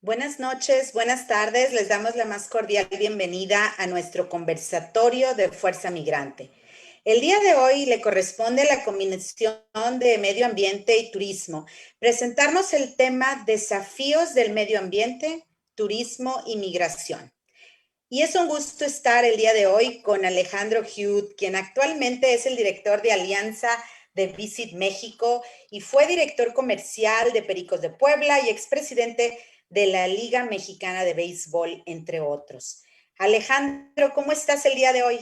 Buenas noches, buenas tardes. Les damos la más cordial bienvenida a nuestro conversatorio de Fuerza Migrante. El día de hoy le corresponde a la Comisión de Medio Ambiente y Turismo presentarnos el tema Desafíos del Medio Ambiente, Turismo y Migración. Y es un gusto estar el día de hoy con Alejandro Huth, quien actualmente es el director de Alianza de Visit México y fue director comercial de Pericos de Puebla y expresidente de la Liga Mexicana de Béisbol, entre otros. Alejandro, ¿cómo estás el día de hoy?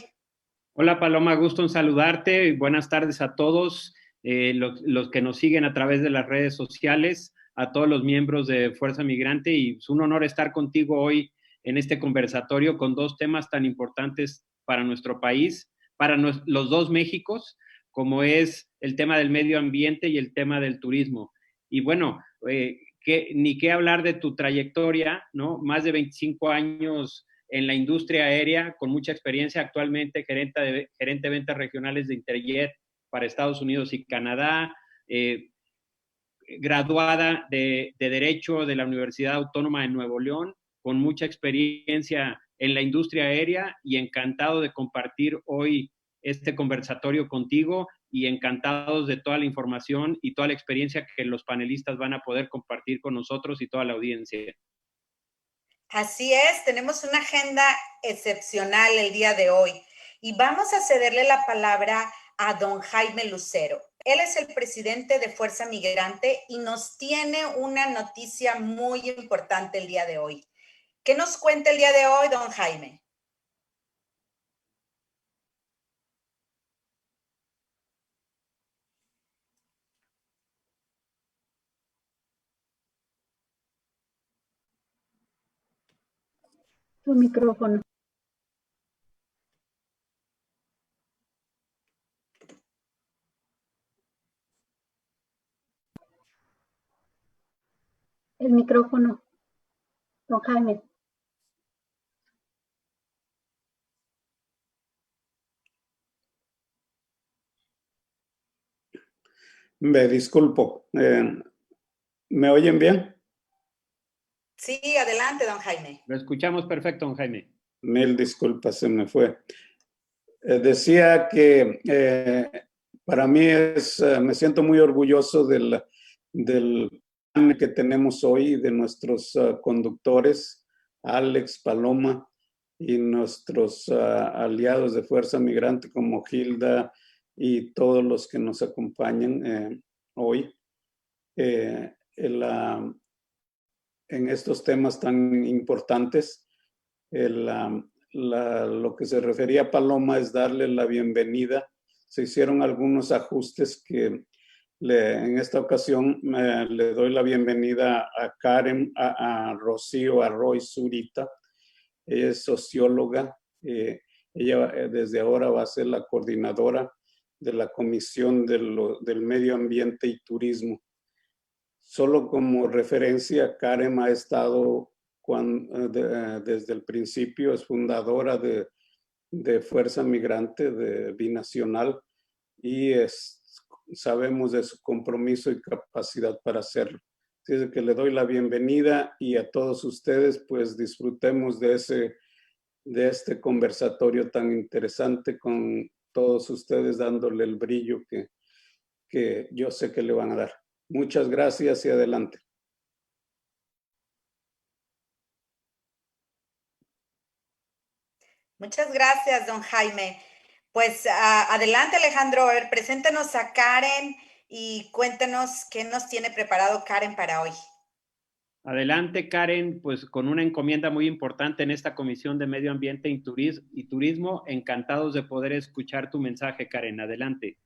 Hola Paloma, gusto en saludarte. Buenas tardes a todos los que nos siguen a través de las redes sociales, a todos los miembros de Fuerza Migrante, y es un honor estar contigo hoy en este conversatorio con dos temas tan importantes para nuestro país, para los dos Méxicos, como es el tema del medio ambiente y el tema del turismo. Y bueno, ni qué hablar de tu trayectoria, ¿no? Más de 25 años en la industria aérea, con mucha experiencia, actualmente gerente de ventas regionales de Interjet para Estados Unidos y Canadá, graduada de Derecho de la Universidad Autónoma de Nuevo León, con mucha experiencia en la industria aérea, y encantado de compartir hoy este conversatorio contigo, y encantados de toda la información y toda la experiencia que los panelistas van a poder compartir con nosotros y toda la audiencia. Así es, tenemos una agenda excepcional el día de hoy y vamos a cederle la palabra a don Jaime Lucero. Él es el presidente de Fuerza Migrante y nos tiene una noticia muy importante el día de hoy. ¿Qué nos cuenta el día de hoy, don Jaime? Tu micrófono. El micrófono, don Jaime. Me disculpo. ¿Me oyen bien? Sí, adelante, don Jaime. Lo escuchamos perfecto, don Jaime. Mil disculpas, se me fue. Decía que para mí me siento muy orgulloso del plan que tenemos hoy, de nuestros conductores, Alex, Paloma, y nuestros aliados de Fuerza Migrante como Hilda y todos los que nos acompañan hoy en estos temas tan importantes. Lo que se refería a Paloma es darle la bienvenida. Se hicieron algunos ajustes que en esta ocasión le doy la bienvenida a Karen, a Rocío Arroy Zurita. Ella es socióloga. Ella desde ahora va a ser la coordinadora de la Comisión del Medio Ambiente y Turismo. Solo como referencia, Karen ha estado desde el principio, es fundadora de Fuerza Migrante, de Binacional, y sabemos de su compromiso y capacidad para hacerlo. Así que le doy la bienvenida, y a todos ustedes, pues disfrutemos de este conversatorio tan interesante, con todos ustedes dándole el brillo que yo sé que le van a dar. Muchas gracias y adelante. Muchas gracias, don Jaime. Pues adelante, Alejandro. A ver, preséntanos a Karen y cuéntanos qué nos tiene preparado Karen para hoy. Adelante, Karen, pues con una encomienda muy importante en esta Comisión de Medio Ambiente y Turismo. Encantados de poder escuchar tu mensaje, Karen. Adelante.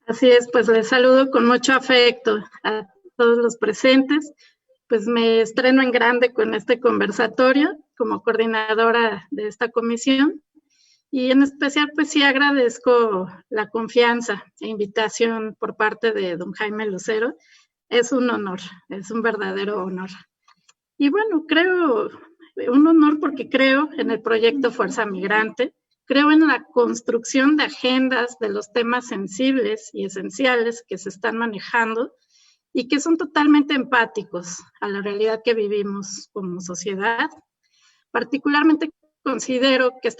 Así es, pues les saludo con mucho afecto a todos los presentes. Pues me estreno en grande con este conversatorio como coordinadora de esta comisión, y en especial pues sí agradezco la confianza e invitación por parte de don Jaime Lucero. Es un honor, es un verdadero honor. Y bueno, un honor porque creo en el proyecto Fuerza Migrante. Creo en la construcción de agendas de los temas sensibles y esenciales que se están manejando, y que son totalmente empáticos a la realidad que vivimos como sociedad. Particularmente considero que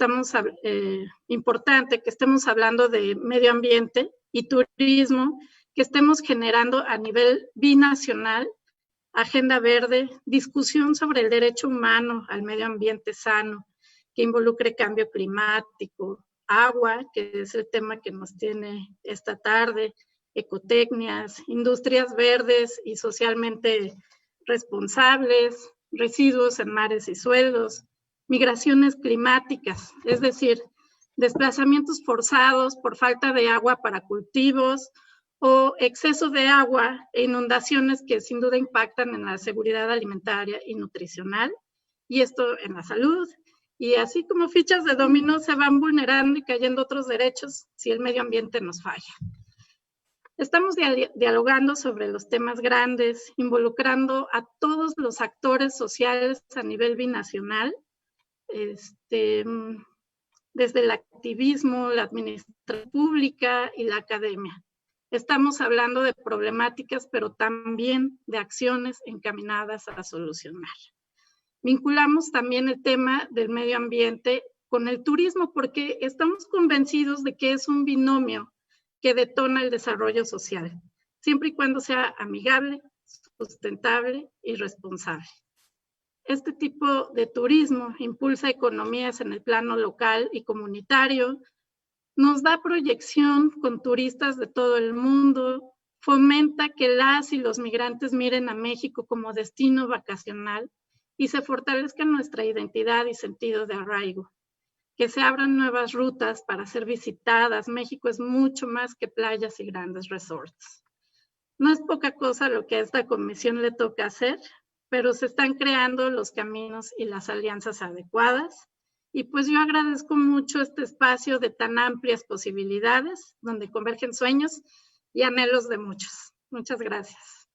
importante que estemos hablando de medio ambiente y turismo, que estemos generando a nivel binacional agenda verde, discusión sobre el derecho humano al medio ambiente sano, que involucre cambio climático, agua, que es el tema que nos tiene esta tarde, ecotecnias, industrias verdes y socialmente responsables, residuos en mares y suelos, migraciones climáticas, es decir, desplazamientos forzados por falta de agua para cultivos o exceso de agua e inundaciones que sin duda impactan en la seguridad alimentaria y nutricional, y esto en la salud. Y así como fichas de dominó se van vulnerando y cayendo otros derechos si el medio ambiente nos falla. Estamos dialogando sobre los temas grandes, involucrando a todos los actores sociales a nivel binacional, desde el activismo, la administración pública y la academia. Estamos hablando de problemáticas, pero también de acciones encaminadas a solucionar. Vinculamos también el tema del medio ambiente con el turismo porque estamos convencidos de que es un binomio que detona el desarrollo social, siempre y cuando sea amigable, sustentable y responsable. Este tipo de turismo impulsa economías en el plano local y comunitario, nos da proyección con turistas de todo el mundo, fomenta que las y los migrantes miren a México como destino vacacional y se fortalezca nuestra identidad y sentido de arraigo. Que se abran nuevas rutas para ser visitadas. México es mucho más que playas y grandes resorts. No es poca cosa lo que a esta comisión le toca hacer, pero se están creando los caminos y las alianzas adecuadas. Y pues yo agradezco mucho este espacio de tan amplias posibilidades, donde convergen sueños y anhelos de muchos. Muchas gracias.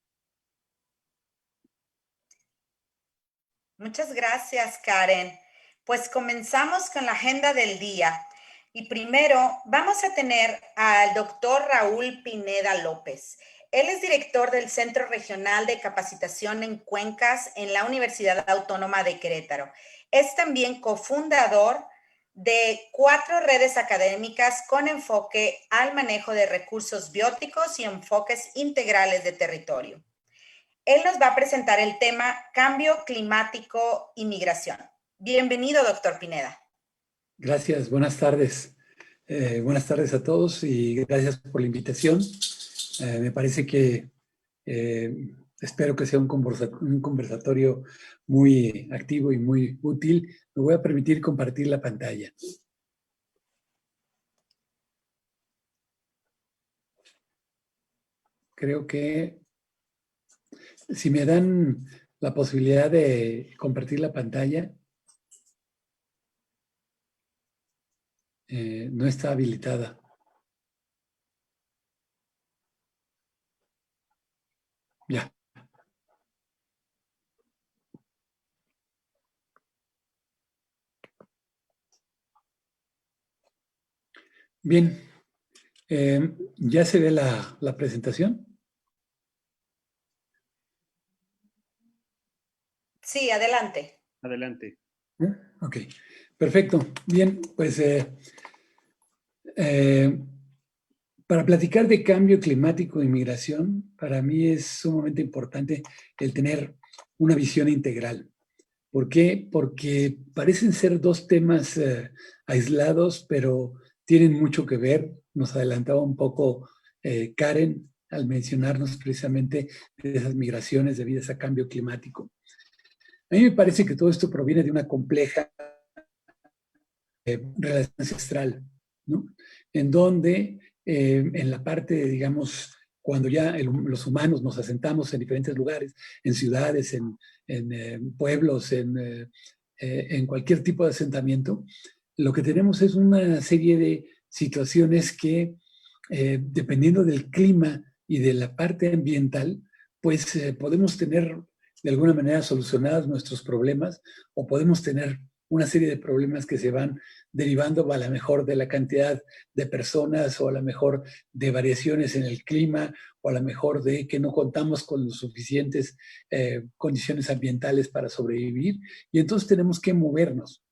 Muchas gracias, Karen. Pues comenzamos con la agenda del día. Y primero vamos a tener al doctor Raúl Pineda López. Él es director del Centro Regional de Capacitación en Cuencas en la Universidad Autónoma de Querétaro. Es también cofundador de 4 redes académicas con enfoque al manejo de recursos bióticos y enfoques integrales de territorio. Él nos va a presentar el tema Cambio Climático y Migración. Bienvenido, doctor Pineda. Gracias, buenas tardes. Buenas tardes a todos y gracias por la invitación. Me parece que espero que sea un conversatorio muy activo y muy útil. Me voy a permitir compartir la pantalla. Creo que si me dan la posibilidad de compartir la pantalla, no está habilitada. Ya. Bien. ¿Ya se ve la presentación? Sí, adelante. Adelante. Ok, perfecto. Bien, pues para platicar de cambio climático e migración, para mí es sumamente importante el tener una visión integral. ¿Por qué? Porque parecen ser 2 temas aislados, pero tienen mucho que ver. Nos adelantaba un poco Karen al mencionarnos precisamente de esas migraciones debidas a cambio climático. A mí me parece que todo esto proviene de una compleja relación ancestral, ¿no? En donde en la parte, digamos, cuando ya los humanos nos asentamos en diferentes lugares, en ciudades, en pueblos, en cualquier tipo de asentamiento, lo que tenemos es una serie de situaciones que, dependiendo del clima y de la parte ambiental, pues podemos tener de alguna manera solucionados nuestros problemas o podemos tener una serie de problemas que se van derivando a lo mejor de la cantidad de personas o a lo mejor de variaciones en el clima o a lo mejor de que no contamos con las suficientes condiciones ambientales para sobrevivir. Y entonces tenemos que movernos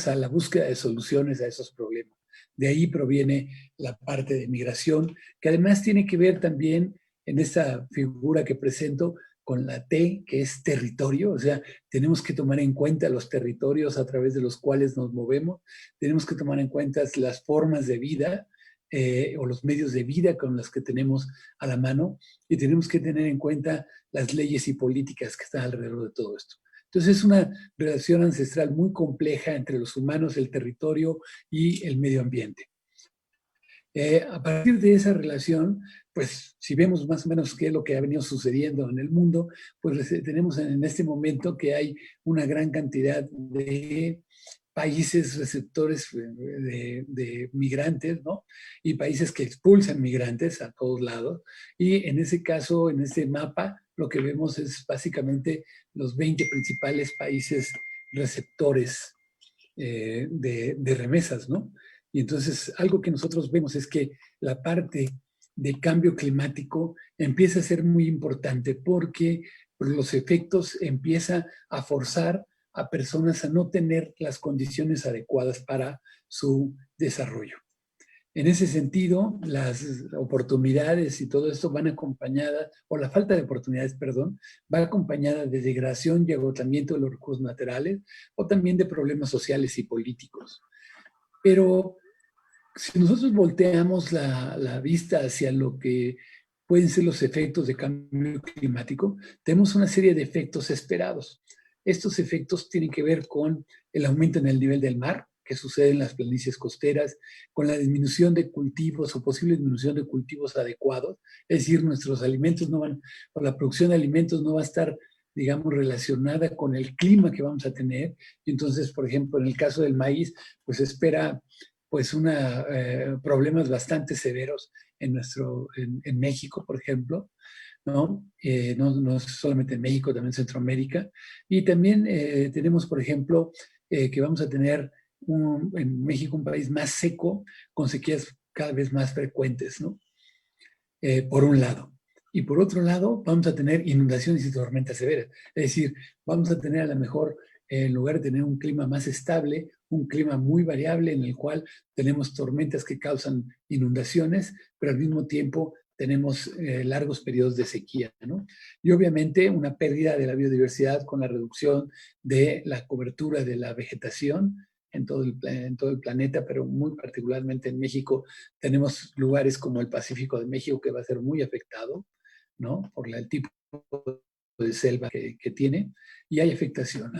a la búsqueda de soluciones a esos problemas. De ahí proviene la parte de migración, que además tiene que ver también en esta figura que presento con la T, que es territorio. O sea, tenemos que tomar en cuenta los territorios a través de los cuales nos movemos, tenemos que tomar en cuenta las formas de vida o los medios de vida con los que tenemos a la mano, y tenemos que tener en cuenta las leyes y políticas que están alrededor de todo esto. Entonces es una relación ancestral muy compleja entre los humanos, el territorio y el medio ambiente. A partir de esa relación, pues si vemos más o menos qué es lo que ha venido sucediendo en el mundo, pues tenemos en este momento que hay una gran cantidad de países receptores de migrantes, ¿no? Y países que expulsan migrantes a todos lados. Y en ese caso, en este mapa, lo que vemos es básicamente los 20 principales países receptores de remesas, ¿no? Y entonces algo que nosotros vemos es que la parte de cambio climático empieza a ser muy importante porque los efectos empieza a forzar a personas a no tener las condiciones adecuadas para su desarrollo. En ese sentido, las oportunidades y todo esto van acompañadas, o la falta de oportunidades, perdón, va acompañada de degradación y agotamiento de los recursos naturales o también de problemas sociales y políticos. Pero si nosotros volteamos la vista hacia lo que pueden ser los efectos de cambio climático, tenemos una serie de efectos esperados. Estos efectos tienen que ver con el aumento en el nivel del mar, que sucede en las planicies costeras, con la disminución de cultivos o posible disminución de cultivos adecuados, es decir, nuestros alimentos no van, o la producción de alimentos no va a estar, digamos, relacionada con el clima que vamos a tener. Y entonces, por ejemplo, en el caso del maíz, pues espera pues problemas bastante severos en México, por ejemplo, ¿no? No solamente en México, también en Centroamérica. Y también tenemos, por ejemplo, que vamos a tener en México un país más seco, con sequías cada vez más frecuentes, ¿no? Por un lado. Y por otro lado, vamos a tener inundaciones y tormentas severas. Es decir, vamos a tener a lo mejor, en lugar de tener un clima más estable, un clima muy variable en el cual tenemos tormentas que causan inundaciones, pero al mismo tiempo tenemos largos periodos de sequía, ¿no? Y obviamente una pérdida de la biodiversidad con la reducción de la cobertura de la vegetación en todo el planeta, pero muy particularmente en México tenemos lugares como el Pacífico de México que va a ser muy afectado, ¿no? Por el tipo de selva que tiene, y hay afectación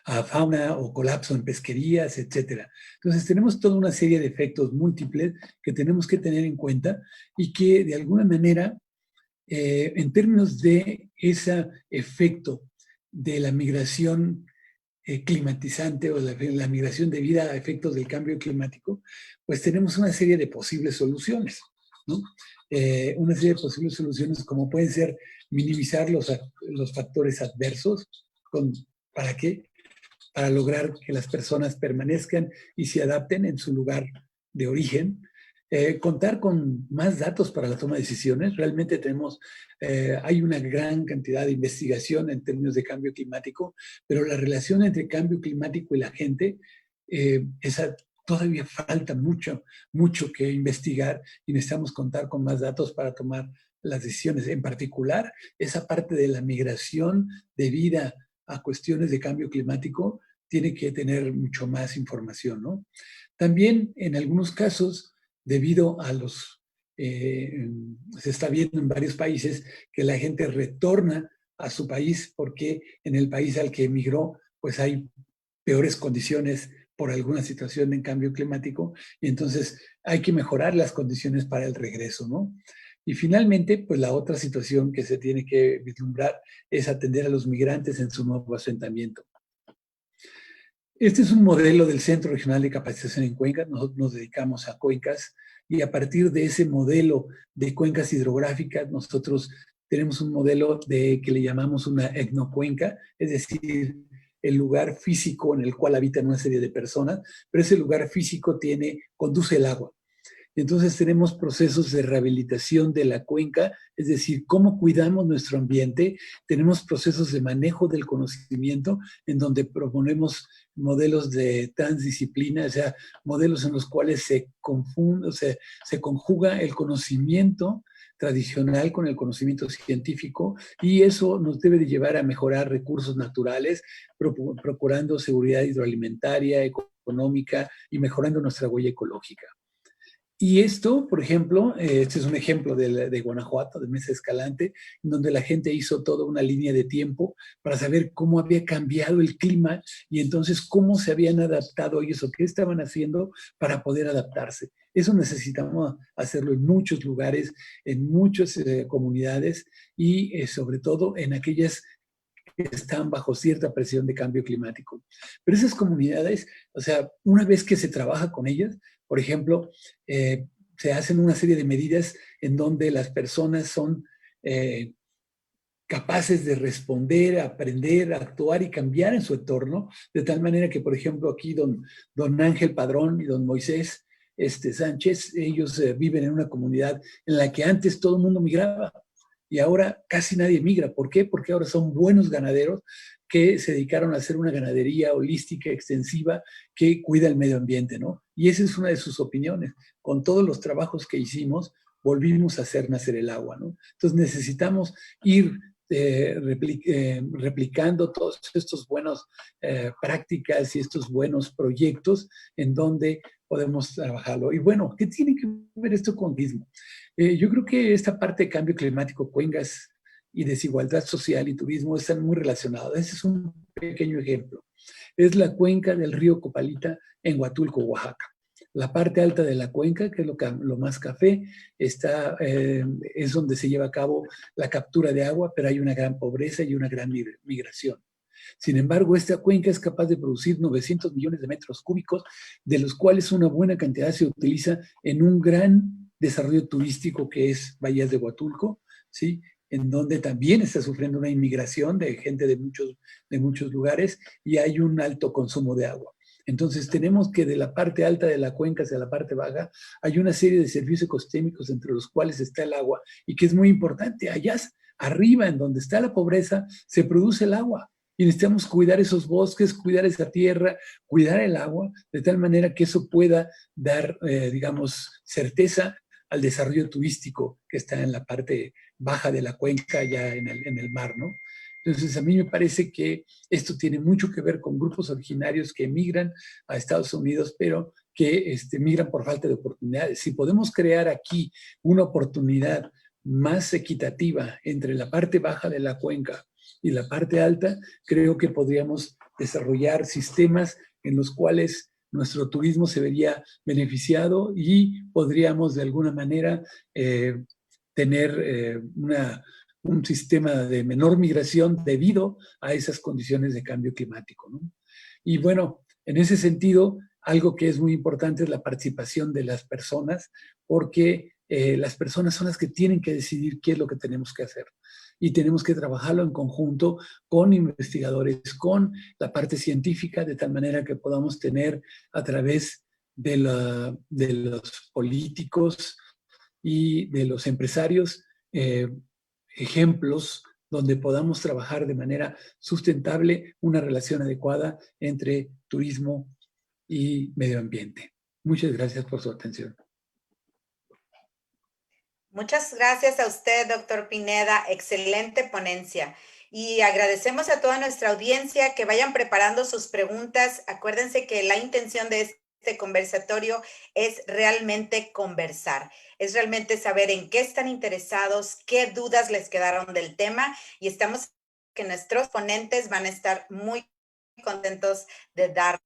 a fauna o colapso en pesquerías, etcétera. Entonces tenemos toda una serie de efectos múltiples que tenemos que tener en cuenta y que de alguna manera, en términos de ese efecto de la migración climatizante o la migración debida a efectos del cambio climático, pues tenemos una serie de posibles soluciones, ¿no? Una serie de posibles soluciones como pueden ser minimizar los factores adversos. ¿Para qué? Para lograr que las personas permanezcan y se adapten en su lugar de origen. Contar con más datos para la toma de decisiones. Realmente hay una gran cantidad de investigación en términos de cambio climático, pero la relación entre cambio climático y la gente, todavía falta mucho que investigar y necesitamos contar con más datos para tomar las decisiones. En particular, esa parte de la migración debida a cuestiones de cambio climático tiene que tener mucho más información, ¿no? También, en algunos casos, debido a se está viendo en varios países que la gente retorna a su país porque en el país al que emigró, pues hay peores condiciones por alguna situación en cambio climático, y entonces hay que mejorar las condiciones para el regreso, ¿no? Y finalmente, pues la otra situación que se tiene que vislumbrar es atender a los migrantes en su nuevo asentamiento. Este es un modelo del Centro Regional de Capacitación en Cuencas. Nosotros nos dedicamos a cuencas y a partir de ese modelo de cuencas hidrográficas, nosotros tenemos un modelo que le llamamos una etnocuenca, es decir, el lugar físico en el cual habitan una serie de personas, pero ese lugar físico conduce el agua. Entonces tenemos procesos de rehabilitación de la cuenca, es decir, cómo cuidamos nuestro ambiente. Tenemos procesos de manejo del conocimiento en donde proponemos modelos de transdisciplina, o sea, modelos en los cuales se conjuga el conocimiento tradicional con el conocimiento científico, y eso nos debe de llevar a mejorar recursos naturales, procurando seguridad hidroalimentaria, económica y mejorando nuestra huella ecológica. Y esto, por ejemplo, este es un ejemplo de Guanajuato, de Mesa Escalante, en donde la gente hizo toda una línea de tiempo para saber cómo había cambiado el clima y entonces cómo se habían adaptado ellos o qué estaban haciendo para poder adaptarse. Eso necesitamos hacerlo en muchos lugares, en muchas comunidades y sobre todo en aquellas que están bajo cierta presión de cambio climático. Pero esas comunidades, o sea, una vez que se trabaja con ellas, por ejemplo, se hacen una serie de medidas en donde las personas son capaces de responder, aprender, actuar y cambiar en su entorno, de tal manera que, por ejemplo, aquí don Ángel Padrón y don Moisés Sánchez, ellos viven en una comunidad en la que antes todo el mundo migraba, y ahora casi nadie migra. ¿Por qué? Porque ahora son buenos ganaderos que se dedicaron a hacer una ganadería holística, extensiva, que cuida el medio ambiente, ¿no? Y esa es una de sus opiniones. Con todos los trabajos que hicimos, volvimos a hacer nacer el agua, ¿no? Entonces necesitamos ir replicando todos estos buenos prácticas y estos buenos proyectos en donde podemos trabajarlo. Y bueno, ¿qué tiene que ver esto con turismo? Yo creo que esta parte de cambio climático, cuencas y desigualdad social y turismo están muy relacionados. Ese es un pequeño ejemplo. Es la cuenca del río Copalita en Huatulco, Oaxaca. La parte alta de la cuenca, que es lo más café, es donde se lleva a cabo la captura de agua, pero hay una gran pobreza y una gran migración. Sin embargo, esta cuenca es capaz de producir 900 millones de metros cúbicos, de los cuales una buena cantidad se utiliza en un gran desarrollo turístico que es Bahías de Huatulco, ¿sí?, en donde también está sufriendo una inmigración de gente de muchos lugares y hay un alto consumo de agua. Entonces tenemos que de la parte alta de la cuenca hacia la parte baja hay una serie de servicios ecosistémicos entre los cuales está el agua y que es muy importante. Allá arriba, en donde está la pobreza, se produce el agua. Y necesitamos cuidar esos bosques, cuidar esa tierra, cuidar el agua, de tal manera que eso pueda dar, digamos, certeza al desarrollo turístico que está en la parte baja de la cuenca, ya en el mar, ¿no? Entonces, a mí me parece que esto tiene mucho que ver con grupos originarios que emigran a Estados Unidos, pero que migran por falta de oportunidades. Si podemos crear aquí una oportunidad más equitativa entre la parte baja de la cuenca y la parte alta, creo que podríamos desarrollar sistemas en los cuales nuestro turismo se vería beneficiado y podríamos de alguna manera tener un sistema de menor migración debido a esas condiciones de cambio climático, ¿no? Y bueno, en ese sentido, algo que es muy importante es la participación de las personas, porque las personas son las que tienen que decidir qué es lo que tenemos que hacer. Y tenemos que trabajarlo en conjunto con investigadores, con la parte científica, de tal manera que podamos tener a través de los políticos y de los empresarios ejemplos donde podamos trabajar de manera sustentable una relación adecuada entre turismo y medio ambiente. Muchas gracias por su atención. Muchas gracias a usted, doctor Pineda. Excelente ponencia. Y agradecemos a toda nuestra audiencia que vayan preparando sus preguntas. Acuérdense que la intención de este conversatorio es realmente conversar, es realmente saber en qué están interesados, qué dudas les quedaron del tema, y estamos que nuestros ponentes van a estar muy contentos de dar.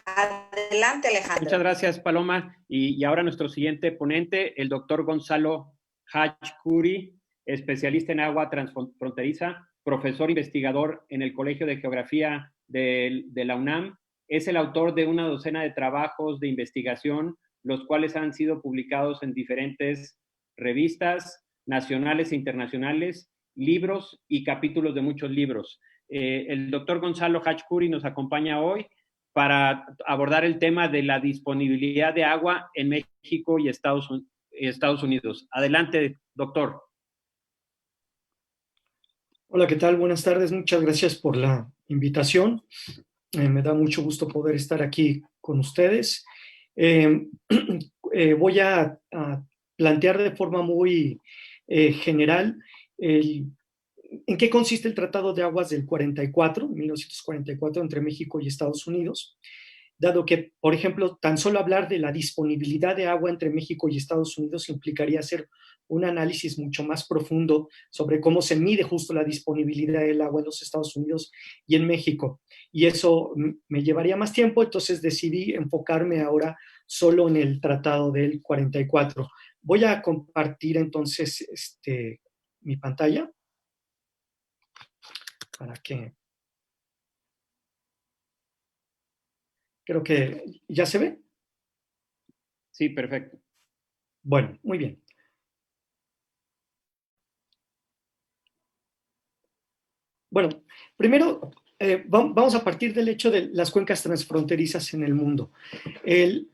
Adelante, Alejandro. Muchas gracias, Paloma. Y ahora nuestro siguiente ponente, el doctor Gonzalo Hachkuri, especialista en agua transfronteriza, profesor investigador en el Colegio de Geografía de la UNAM. Es el autor de una docena de trabajos de investigación, los cuales han sido publicados en diferentes revistas nacionales e internacionales, libros y capítulos de muchos libros. El doctor Gonzalo Hachkuri nos acompaña hoy para abordar el tema de la disponibilidad de agua en México y Estados Unidos. Adelante, doctor. Hola, ¿qué tal? Buenas tardes. Muchas gracias por la invitación. Me da mucho gusto poder estar aquí con ustedes. Voy a plantear de forma muy general en qué consiste el Tratado de Aguas del 1944, entre México y Estados Unidos, dado que, por ejemplo, tan solo hablar de la disponibilidad de agua entre México y Estados Unidos implicaría hacer un análisis mucho más profundo sobre cómo se mide justo la disponibilidad del agua en los Estados Unidos y en México. Y eso me llevaría más tiempo, entonces decidí enfocarme ahora solo en el Tratado del 44. Voy a compartir entonces mi pantalla para que... Creo que ya se ve. Sí, perfecto. Bueno, muy bien. Bueno, primero vamos a partir del hecho de las cuencas transfronterizas en el mundo.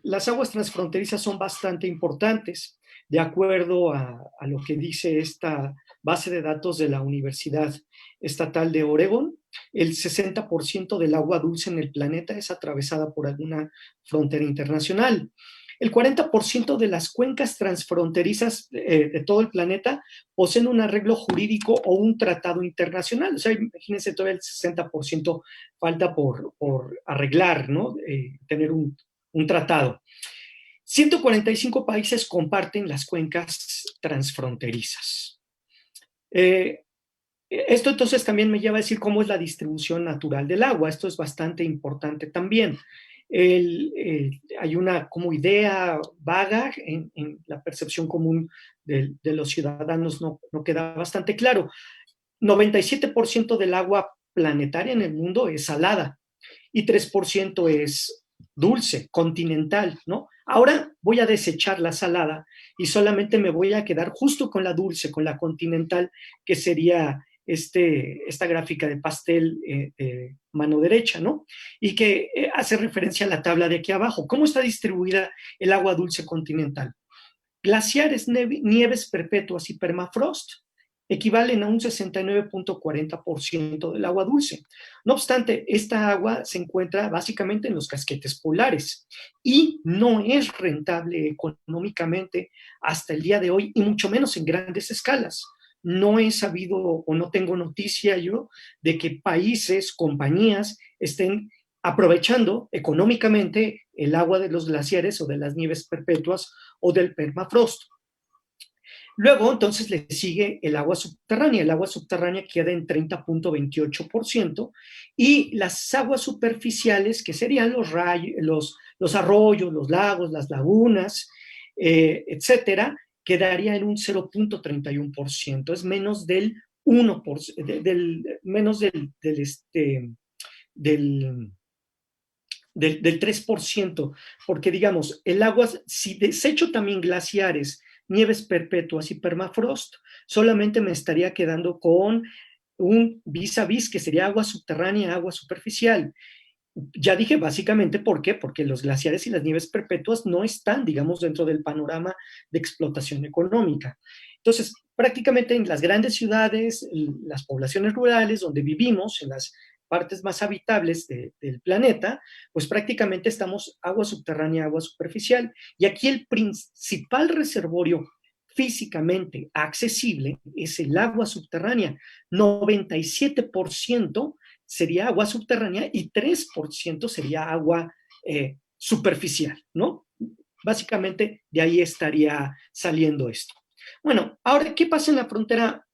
Las aguas transfronterizas son bastante importantes, de acuerdo a lo que dice esta base de datos de la Universidad Estatal de Oregón. El 60% del agua dulce en el planeta es atravesada por alguna frontera internacional. El 40% de las cuencas transfronterizas de todo el planeta poseen un arreglo jurídico o un tratado internacional. O sea, imagínense, todavía el 60% falta por arreglar, ¿no? Tener un tratado. 145 países comparten las cuencas transfronterizas. Esto entonces también me lleva a decir cómo es la distribución natural del agua. Esto es bastante importante también. Hay una como idea vaga en la percepción común de los ciudadanos, no queda bastante claro. 97% del agua planetaria en el mundo es salada y 3% es dulce, continental, ¿no? Ahora voy a desechar la salada y solamente me voy a quedar justo con la dulce, con la continental, que sería esta gráfica de pastel mano derecha, ¿no? Y que hace referencia a la tabla de aquí abajo. ¿Cómo está distribuida el agua dulce continental? Glaciares, nieves perpetuas y permafrost equivalen a un 69.40% del agua dulce. No obstante, esta agua se encuentra básicamente en los casquetes polares y no es rentable económicamente hasta el día de hoy, y mucho menos en grandes escalas. No he sabido o no tengo noticia yo de que países, compañías estén aprovechando económicamente el agua de los glaciares o de las nieves perpetuas o del permafrost. Luego, entonces, le sigue el agua subterránea. El agua subterránea queda en 30.28% y las aguas superficiales, que serían los arroyos, los lagos, las lagunas, etcétera, quedaría en un 0.31%. Es menos del 1%, menos del 3%, porque digamos, el agua, si desecho también glaciares, nieves perpetuas y permafrost, solamente me estaría quedando con un vis a vis, que sería agua subterránea, agua superficial. Ya dije básicamente por qué, porque los glaciares y las nieves perpetuas no están, digamos, dentro del panorama de explotación económica. Entonces, prácticamente en las grandes ciudades, las poblaciones rurales donde vivimos, en las partes más habitables del planeta, pues prácticamente estamos agua subterránea, agua superficial. Y aquí el principal reservorio físicamente accesible es el agua subterránea. 97% sería agua subterránea y 3% sería agua superficial, ¿no? Básicamente de ahí estaría saliendo esto. Bueno, ahora, ¿qué pasa en la frontera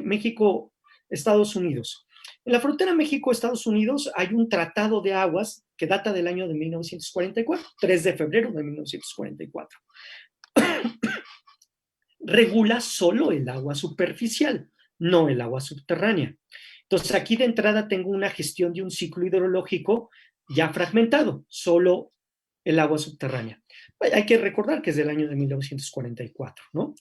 México-Estados Unidos? En la frontera México-Estados Unidos hay un tratado de aguas que data del año de 1944, 3 de febrero de 1944. Regula solo el agua superficial, no el agua subterránea. Entonces, aquí de entrada tengo una gestión de un ciclo hidrológico ya fragmentado, solo el agua subterránea. Hay que recordar que es del año de 1944, ¿no?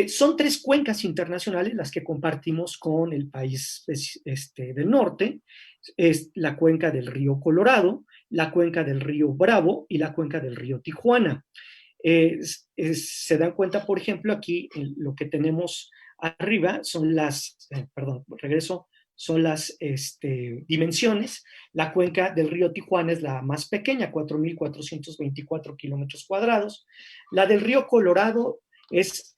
Son 3 cuencas internacionales las que compartimos con el país del norte. Es la cuenca del río Colorado, la cuenca del río Bravo y la cuenca del río Tijuana. Se dan cuenta, por ejemplo, aquí lo que tenemos arriba son las, son las dimensiones. La cuenca del río Tijuana es la más pequeña, 4.424 kilómetros cuadrados. La del río Colorado es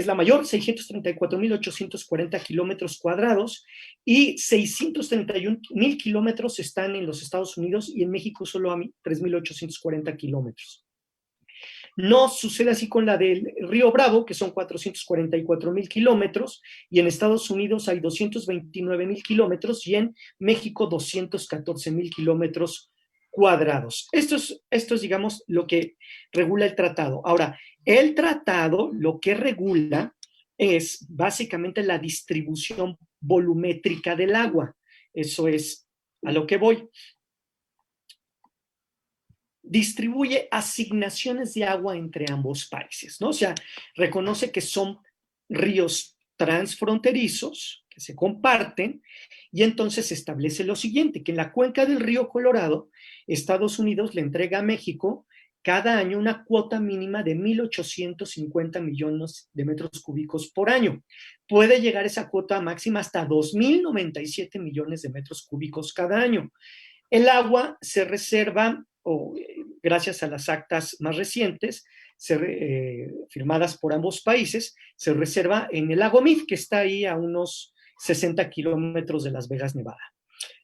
la mayor, 634.840 kilómetros cuadrados, y 631.000 kilómetros están en los Estados Unidos, y en México solo a 3.840 kilómetros. No sucede así con la del río Bravo, que son 444.000 kilómetros, y en Estados Unidos hay 229.000 kilómetros, y en México 214.000 kilómetros cuadrados. Esto es, digamos, lo que regula el tratado. Ahora, el tratado lo que regula es básicamente la distribución volumétrica del agua. Eso es a lo que voy. Distribuye asignaciones de agua entre ambos países, ¿no? O sea, reconoce que son ríos transfronterizos que se comparten, y entonces establece lo siguiente, que en la cuenca del río Colorado, Estados Unidos le entrega a México cada año una cuota mínima de 1.850 millones de metros cúbicos por año. Puede llegar esa cuota máxima hasta 2.097 millones de metros cúbicos cada año. El agua se reserva, gracias a las actas más recientes, firmadas por ambos países, se reserva en el lago Mead, que está ahí a unos 60 kilómetros de Las Vegas, Nevada.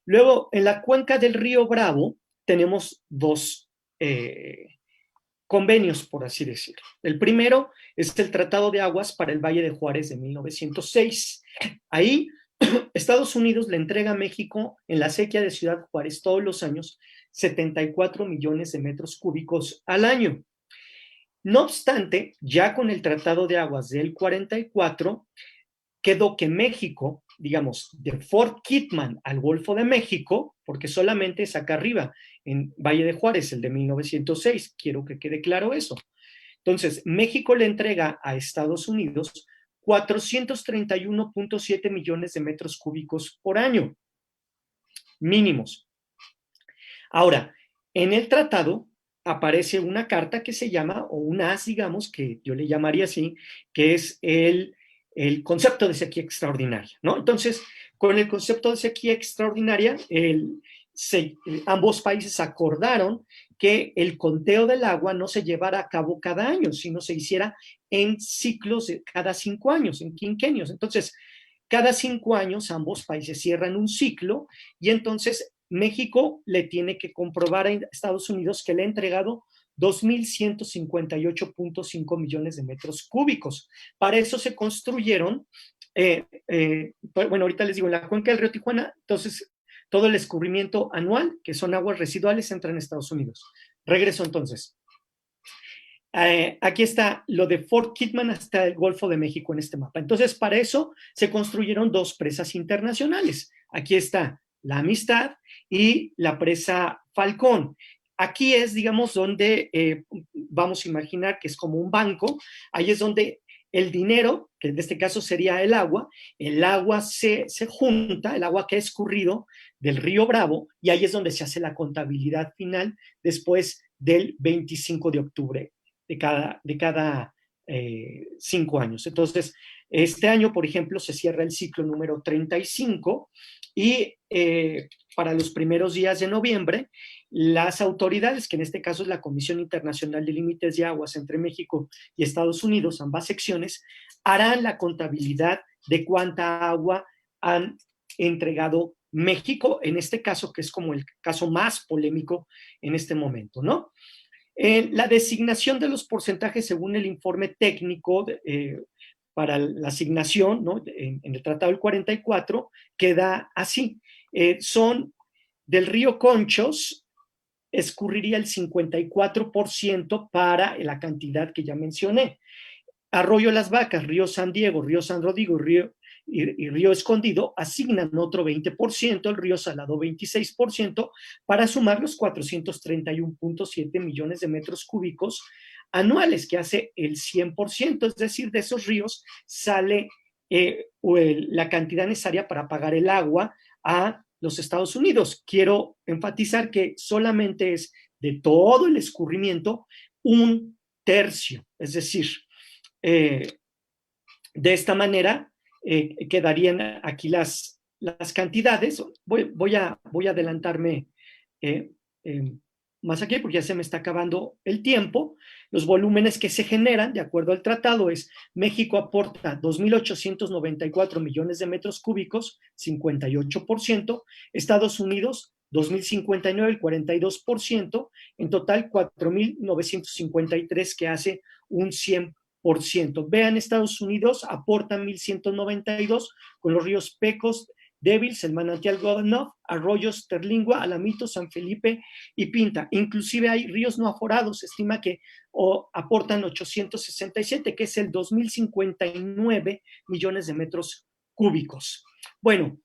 Luego, en la cuenca del río Bravo, tenemos 2 convenios, por así decirlo. El primero es el Tratado de Aguas para el Valle de Juárez de 1906. Ahí, Estados Unidos le entrega a México, en la sequía de Ciudad Juárez, todos los años, 74 millones de metros cúbicos al año. No obstante, ya con el Tratado de Aguas del 44, quedó que México, digamos, de Fort Kidman al Golfo de México, porque solamente es acá arriba, en Valle de Juárez, el de 1906, quiero que quede claro eso. Entonces, México le entrega a Estados Unidos 431.7 millones de metros cúbicos por año, mínimos. Ahora, en el tratado aparece una carta que se llama, o un as, digamos, que yo le llamaría así, que es el concepto de sequía extraordinaria, ¿no? Entonces, con el concepto de sequía extraordinaria, ambos países acordaron que el conteo del agua no se llevara a cabo cada año, sino se hiciera en ciclos de cada 5 años, en quinquenios. Entonces, cada 5 años ambos países cierran un ciclo, y entonces México le tiene que comprobar a Estados Unidos que le ha entregado 2.158.5 millones de metros cúbicos. Para eso se construyeron, bueno, ahorita les digo, en la cuenca del río Tijuana, entonces todo el escurrimiento anual, que son aguas residuales, entra en Estados Unidos. Regreso entonces. Aquí está lo de Fort Kidman hasta el Golfo de México en este mapa. Entonces, para eso se construyeron 2 presas internacionales. Aquí está la Amistad y la presa Falcón. Aquí es, digamos, donde vamos a imaginar que es como un banco. Ahí es donde el dinero, que en este caso sería el agua se junta, el agua que ha escurrido del río Bravo, y ahí es donde se hace la contabilidad final después del 25 de octubre de cada 5 años. Entonces, este año, por ejemplo, se cierra el ciclo número 35, y para los primeros días de noviembre, las autoridades, que en este caso es la Comisión Internacional de Límites de Aguas entre México y Estados Unidos, ambas secciones, harán la contabilidad de cuánta agua han entregado México, en este caso, que es como el caso más polémico en este momento, ¿no? La designación de los porcentajes según el informe técnico para la asignación, ¿no? En el Tratado del 44 queda así. Son del río Conchos, escurriría el 54% para la cantidad que ya mencioné. Arroyo Las Vacas, río San Diego, río San Rodrigo y río Escondido asignan otro 20%, el río Salado 26%, para sumar los 431.7 millones de metros cúbicos anuales, que hace el 100%, es decir, de esos ríos sale la cantidad necesaria para pagar el agua a los Estados Unidos. Quiero enfatizar que solamente es de todo el escurrimiento 1/3, es decir, de esta manera quedarían aquí las cantidades. Voy a adelantarme más aquí porque ya se me está acabando el tiempo. Los volúmenes que se generan, de acuerdo al tratado, es México aporta 2.894 millones de metros cúbicos, 58%, Estados Unidos 2.059, el 42%, en total 4.953, que hace un 100%. Vean, Estados Unidos aporta 1.192 con los ríos Pecos, Devils, el manantial Goldenough, Arroyos Terlingua, Alamito, San Felipe y Pinta. Inclusive hay ríos no aforados, se estima que aportan 867, que es el 2.059 millones de metros cúbicos. Bueno,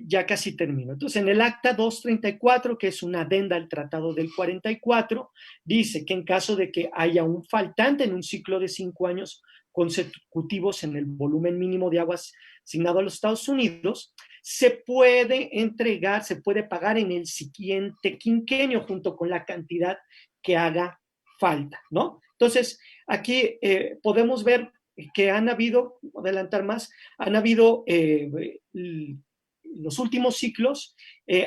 ya casi termino. Entonces, en el acta 234, que es una adenda al tratado del 44, dice que en caso de que haya un faltante en un ciclo de 5 años consecutivos en el volumen mínimo de aguas asignado a los Estados Unidos, se puede entregar, se puede pagar en el siguiente quinquenio junto con la cantidad que haga falta, ¿no? Entonces, aquí podemos ver que han habido, adelantar más, han habido los últimos ciclos,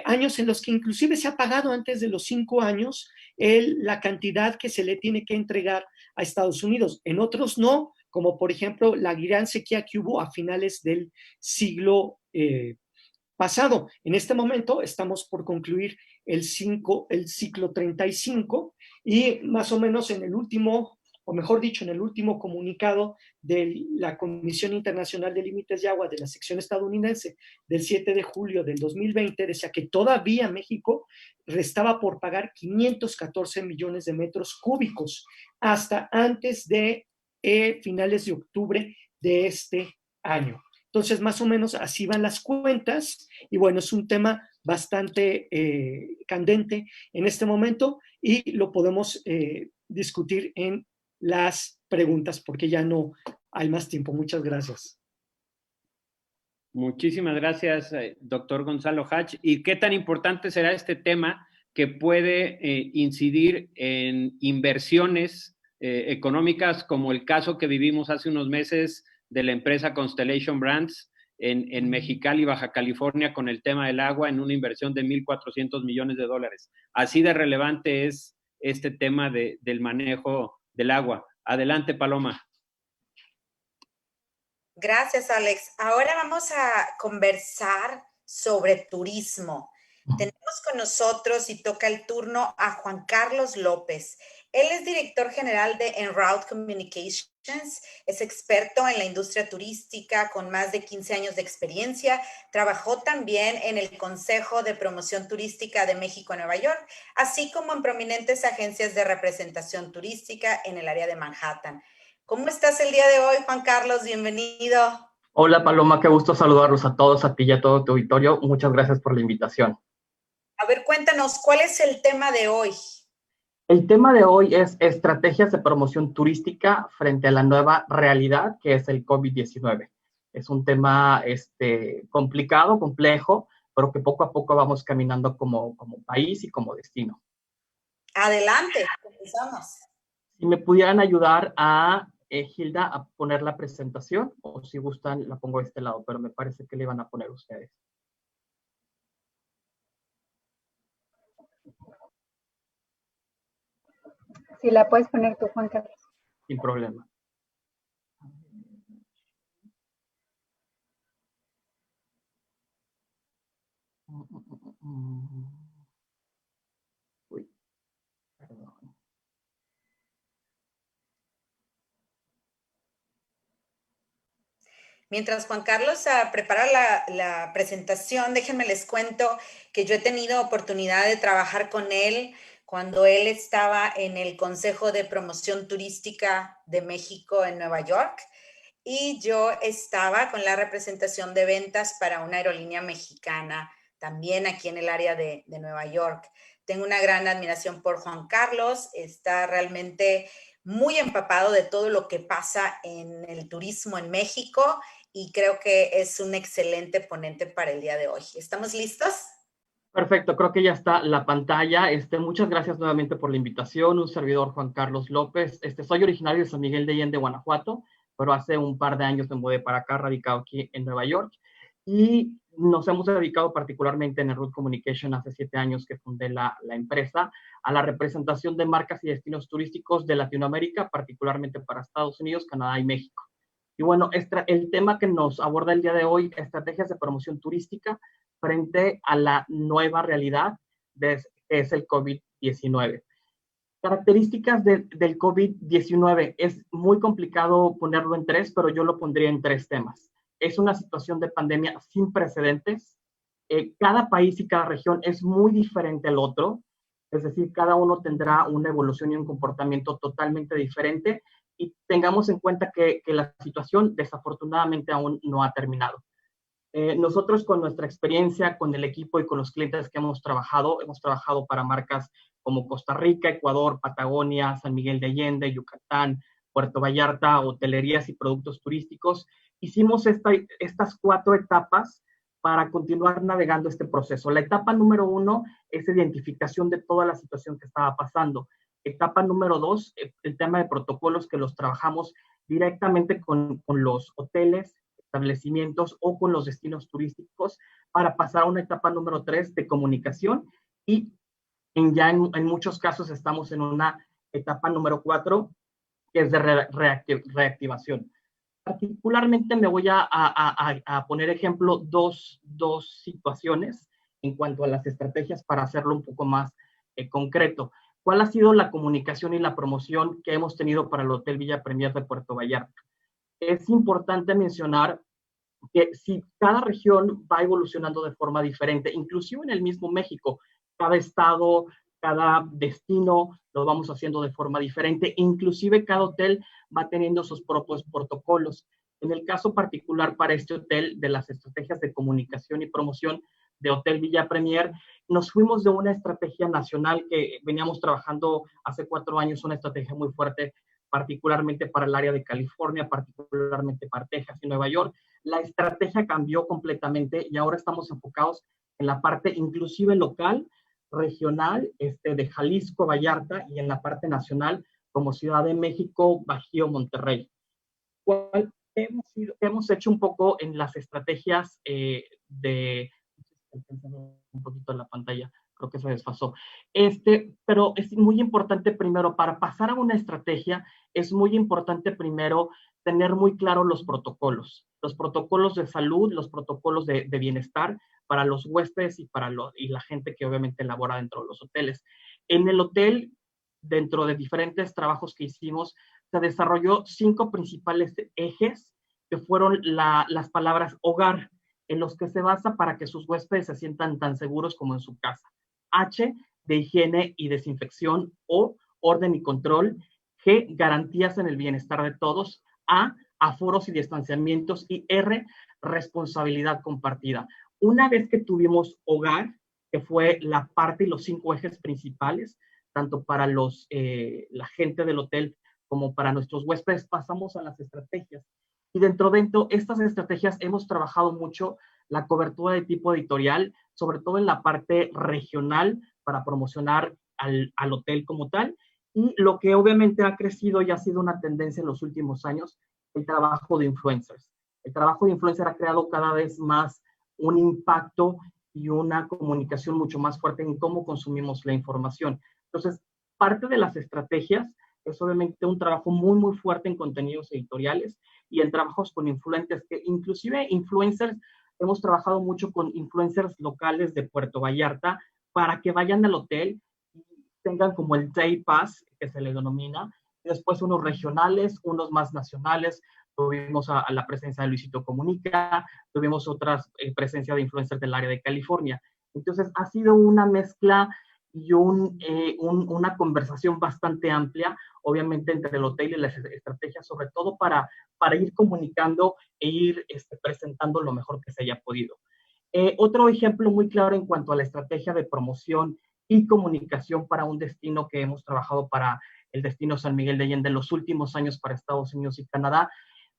años en los que inclusive se ha pagado antes de los 5 años la cantidad que se le tiene que entregar a Estados Unidos. En otros no, como por ejemplo la gran sequía que hubo a finales del siglo pasado. En este momento estamos por concluir el ciclo 35 y más o menos en el último, o mejor dicho, en el último comunicado de la Comisión Internacional de Límites de Agua de la sección estadounidense del 7 de julio del 2020, decía que todavía México restaba por pagar 514 millones de metros cúbicos hasta antes de finales de octubre de este año. Entonces, más o menos así van las cuentas y bueno, es un tema bastante candente en este momento y lo podemos discutir en las preguntas porque ya no hay más tiempo. Muchas gracias. Muchísimas gracias, doctor Gonzalo Hatch. ¿Y qué tan importante será este tema que puede incidir en inversiones económicas como el caso que vivimos hace unos meses de la empresa Constellation Brands en Mexicali, Baja California, con el tema del agua en una inversión de $1,400 millones? Así de relevante es este tema del manejo del agua. Adelante, Paloma. Gracias, Alex. Ahora vamos a conversar sobre turismo. Tenemos con nosotros y toca el turno a Juan Carlos López. Él es director general de En Route Communications, es experto en la industria turística con más de 15 años de experiencia. Trabajó también en el Consejo de Promoción Turística de México en Nueva York, así como en prominentes agencias de representación turística en el área de Manhattan. ¿Cómo estás el día de hoy, Juan Carlos? Bienvenido. Hola, Paloma, qué gusto saludarlos a todos, a ti y a todo tu auditorio. Muchas gracias por la invitación. A ver, cuéntanos, ¿cuál es el tema de hoy? El tema de hoy es estrategias de promoción turística frente a la nueva realidad que es el COVID-19. Es un tema complicado, complejo, pero que poco a poco vamos caminando como país y como destino. Adelante, comenzamos. Si me pudieran ayudar a Hilda a poner la presentación, o si gustan la pongo de este lado, pero me parece que le iban a poner ustedes. Si la puedes poner tú, Juan Carlos. Sin problema. Uy, perdón. Mientras Juan Carlos prepara la presentación, déjenme les cuento que yo he tenido oportunidad de trabajar con él cuando él estaba en el Consejo de Promoción Turística de México en Nueva York y yo estaba con la representación de ventas para una aerolínea mexicana también aquí en el área de Nueva York. Tengo una gran admiración por Juan Carlos, está realmente muy empapado de todo lo que pasa en el turismo en México y creo que es un excelente ponente para el día de hoy. ¿Estamos listos? Perfecto, creo que ya está la pantalla. Muchas gracias nuevamente por la invitación. Un servidor, Juan Carlos López. Soy originario de San Miguel de Allende, Guanajuato, pero hace un par de años me mudé para acá, radicado aquí en Nueva York. Y nos hemos dedicado particularmente en Root Communication, hace 7 años que fundé la empresa, a la representación de marcas y destinos turísticos de Latinoamérica, particularmente para Estados Unidos, Canadá y México. Y bueno, el tema que nos aborda el día de hoy, estrategias de promoción turística frente a la nueva realidad que es el COVID-19. Características del COVID-19. Es muy complicado ponerlo en 3, pero yo lo pondría en 3 temas. Es una situación de pandemia sin precedentes. Cada país y cada región es muy diferente al otro. Es decir, cada uno tendrá una evolución y un comportamiento totalmente diferente. Y tengamos en cuenta que la situación desafortunadamente aún no ha terminado. Nosotros con nuestra experiencia, con el equipo y con los clientes que hemos trabajado para marcas como Costa Rica, Ecuador, Patagonia, San Miguel de Allende, Yucatán, Puerto Vallarta, hotelerías y productos turísticos. Hicimos estas 4 etapas para continuar navegando este proceso. La etapa número 1 es identificación de toda la situación que estaba pasando. Etapa número 2, el tema de protocolos que los trabajamos directamente con los hoteles, establecimientos o con los destinos turísticos para pasar a una etapa número 3 de comunicación y en muchos casos estamos en una etapa número 4 que es de reactivación. Particularmente me voy a poner ejemplo dos situaciones en cuanto a las estrategias para hacerlo un poco más concreto. ¿Cuál ha sido la comunicación y la promoción que hemos tenido para el Hotel Villa Premier de Puerto Vallarta? Es importante mencionar que si cada región va evolucionando de forma diferente, inclusive en el mismo México, cada estado, cada destino lo vamos haciendo de forma diferente, inclusive cada hotel va teniendo sus propios protocolos. En el caso particular para este hotel, de las estrategias de comunicación y promoción de Hotel Villa Premier, nos fuimos de una estrategia nacional que veníamos trabajando hace 4 años, una estrategia muy fuerte, particularmente para el área de California, particularmente para Texas y Nueva York. La estrategia cambió completamente y ahora estamos enfocados en la parte inclusive local, regional, de Jalisco, Vallarta, y en la parte nacional como Ciudad de México, Bajío, Monterrey. ¿Cuál hemos hecho un poco en las estrategias un poquito en la pantalla, creo que se desfasó. Pero es muy importante primero, para pasar a una estrategia, es muy importante primero tener muy claro los protocolos de salud, los protocolos de bienestar para los huéspedes y la gente que obviamente labora dentro de los hoteles. En el hotel, dentro de diferentes trabajos que hicimos, se desarrolló 5 principales ejes que fueron las palabras hogar, en los que se basa para que sus huéspedes se sientan tan seguros como en su casa. H, de higiene y desinfección. O, orden y control. G, garantías en el bienestar de todos. A, aforos y distanciamientos. Y R, responsabilidad compartida. Una vez que tuvimos hogar, que fue la parte y los 5 ejes principales, tanto para la gente del hotel como para nuestros huéspedes, pasamos a las estrategias. Y dentro de estas estrategias hemos trabajado mucho la cobertura de tipo editorial, sobre todo en la parte regional, para promocionar al hotel como tal. Y lo que obviamente ha crecido y ha sido una tendencia en los últimos años, el trabajo de influencers. El trabajo de influencer ha creado cada vez más un impacto y una comunicación mucho más fuerte en cómo consumimos la información. Entonces, parte de las estrategias es obviamente un trabajo muy, muy fuerte en contenidos editoriales y en trabajos con influencers, que inclusive influencers, hemos trabajado mucho con influencers locales de Puerto Vallarta para que vayan al hotel y tengan como el Day Pass, que se le denomina, y después unos regionales, unos más nacionales. Tuvimos a la presencia de Luisito Comunica, tuvimos otras presencia de influencers del área de California. Entonces, ha sido una mezcla y una conversación bastante amplia, obviamente entre el hotel y las estrategias, sobre todo para ir comunicando e ir presentando lo mejor que se haya podido. Otro ejemplo muy claro en cuanto a la estrategia de promoción y comunicación para un destino que hemos trabajado para el destino San Miguel de Allende en los últimos años para Estados Unidos y Canadá.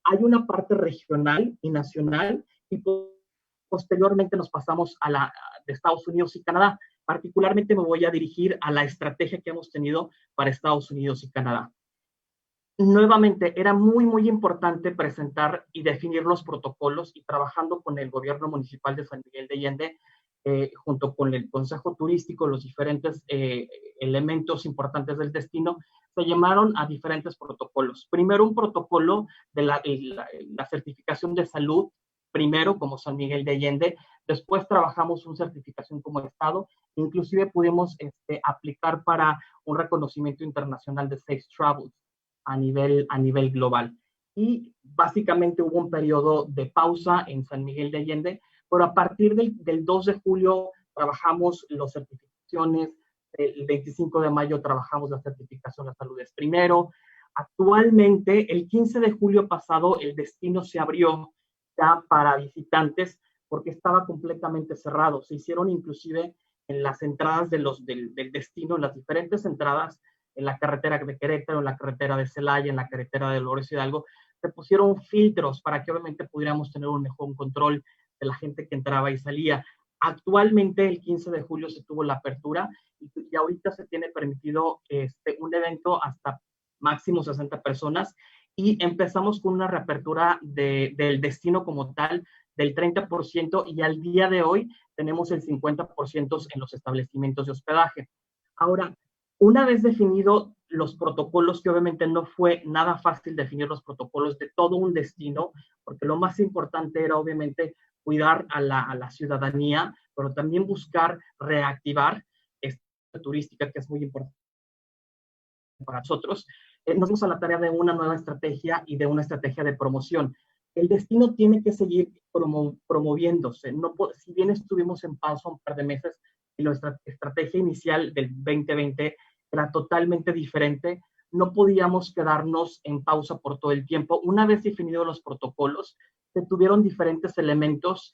Hay una parte regional y nacional y posteriormente nos pasamos a la de Estados Unidos y Canadá. Particularmente me voy a dirigir a la estrategia que hemos tenido para Estados Unidos y Canadá. Nuevamente, era muy importante presentar y definir los protocolos y trabajando con el gobierno municipal de San Miguel de Allende, junto con el Consejo Turístico, los diferentes elementos importantes del destino, se llamaron a diferentes protocolos. Primero, un protocolo de la certificación de salud, primero como San Miguel de Allende, después trabajamos una certificación como Estado, inclusive pudimos aplicar para un reconocimiento internacional de Safe Travels a nivel global. Y básicamente hubo un periodo de pausa en San Miguel de Allende, pero a partir del 2 de julio trabajamos las certificaciones, el 25 de mayo trabajamos la certificación de salud primero. Actualmente, el 15 de julio pasado, el destino se abrió ya para visitantes porque estaba completamente cerrado. Se hicieron inclusive en las entradas del destino, en las diferentes entradas, en la carretera de Querétaro, en la carretera de Celaya, en la carretera de Lorenzo Hidalgo, se pusieron filtros para que obviamente pudiéramos tener un mejor control de la gente que entraba y salía. Actualmente, el 15 de julio se tuvo la apertura y ahorita se tiene permitido un evento hasta máximo 60 personas y empezamos con una reapertura del destino como tal del 30% y al día de hoy tenemos el 50% en los establecimientos de hospedaje. Ahora, una vez definido los protocolos, que obviamente no fue nada fácil definir los protocolos de todo un destino, porque lo más importante era obviamente cuidar a la ciudadanía, pero también buscar reactivar esta turística que es muy importante para nosotros. Nos dimos a la tarea de una nueva estrategia y de una estrategia de promoción. El destino tiene que seguir promoviéndose. No, si bien estuvimos en pausa un par de meses y nuestra estrategia inicial del 2020 era totalmente diferente, no podíamos quedarnos en pausa por todo el tiempo. Una vez definidos los protocolos, se tuvieron diferentes elementos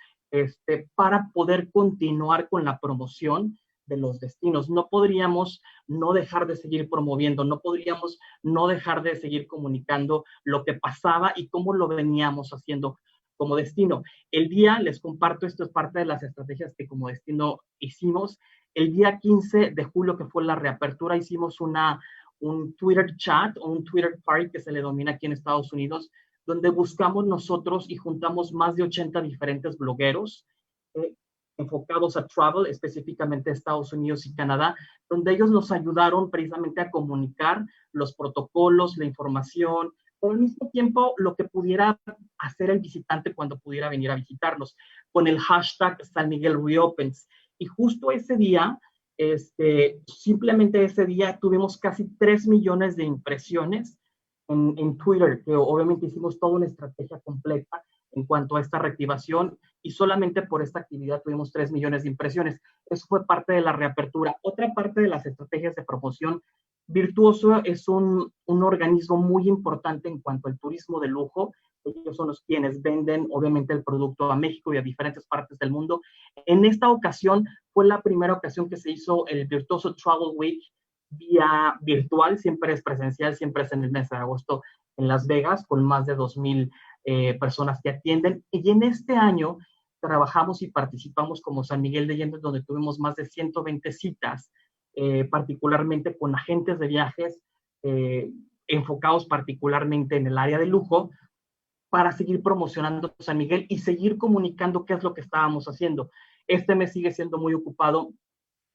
para poder continuar con la promoción de los destinos. No podríamos no dejar de seguir promoviendo, no podríamos no dejar de seguir comunicando lo que pasaba y cómo lo veníamos haciendo como destino. El día, les comparto, esto es parte de las estrategias que como destino hicimos. El día 15 de julio, que fue la reapertura, hicimos un Twitter chat o un Twitter party que se le denomina aquí en Estados Unidos, donde buscamos nosotros y juntamos más de 80 diferentes blogueros enfocados a travel, específicamente Estados Unidos y Canadá, donde ellos nos ayudaron precisamente a comunicar los protocolos, la información, pero al mismo tiempo lo que pudiera hacer el visitante cuando pudiera venir a visitarnos, con el hashtag San Miguel Reopens. Y justo ese día, simplemente ese día tuvimos casi 3 millones de impresiones en Twitter, que obviamente hicimos toda una estrategia completa en cuanto a esta reactivación y solamente por esta actividad tuvimos 3 millones de impresiones. Eso fue parte de la reapertura. Otra parte de las estrategias de promoción, Virtuoso es un organismo muy importante en cuanto al turismo de lujo. Ellos son los quienes venden obviamente el producto a México y a diferentes partes del mundo. En esta ocasión fue la primera ocasión que se hizo el Virtuoso Travel Week vía virtual, siempre es presencial, siempre es en el mes de agosto en Las Vegas, con más de 2,000 personas que atienden. Y en este año trabajamos y participamos como San Miguel de Allende, donde tuvimos más de 120 citas, particularmente con agentes de viajes, enfocados particularmente en el área de lujo, para seguir promocionando San Miguel y seguir comunicando qué es lo que estábamos haciendo. Este mes sigue siendo muy ocupado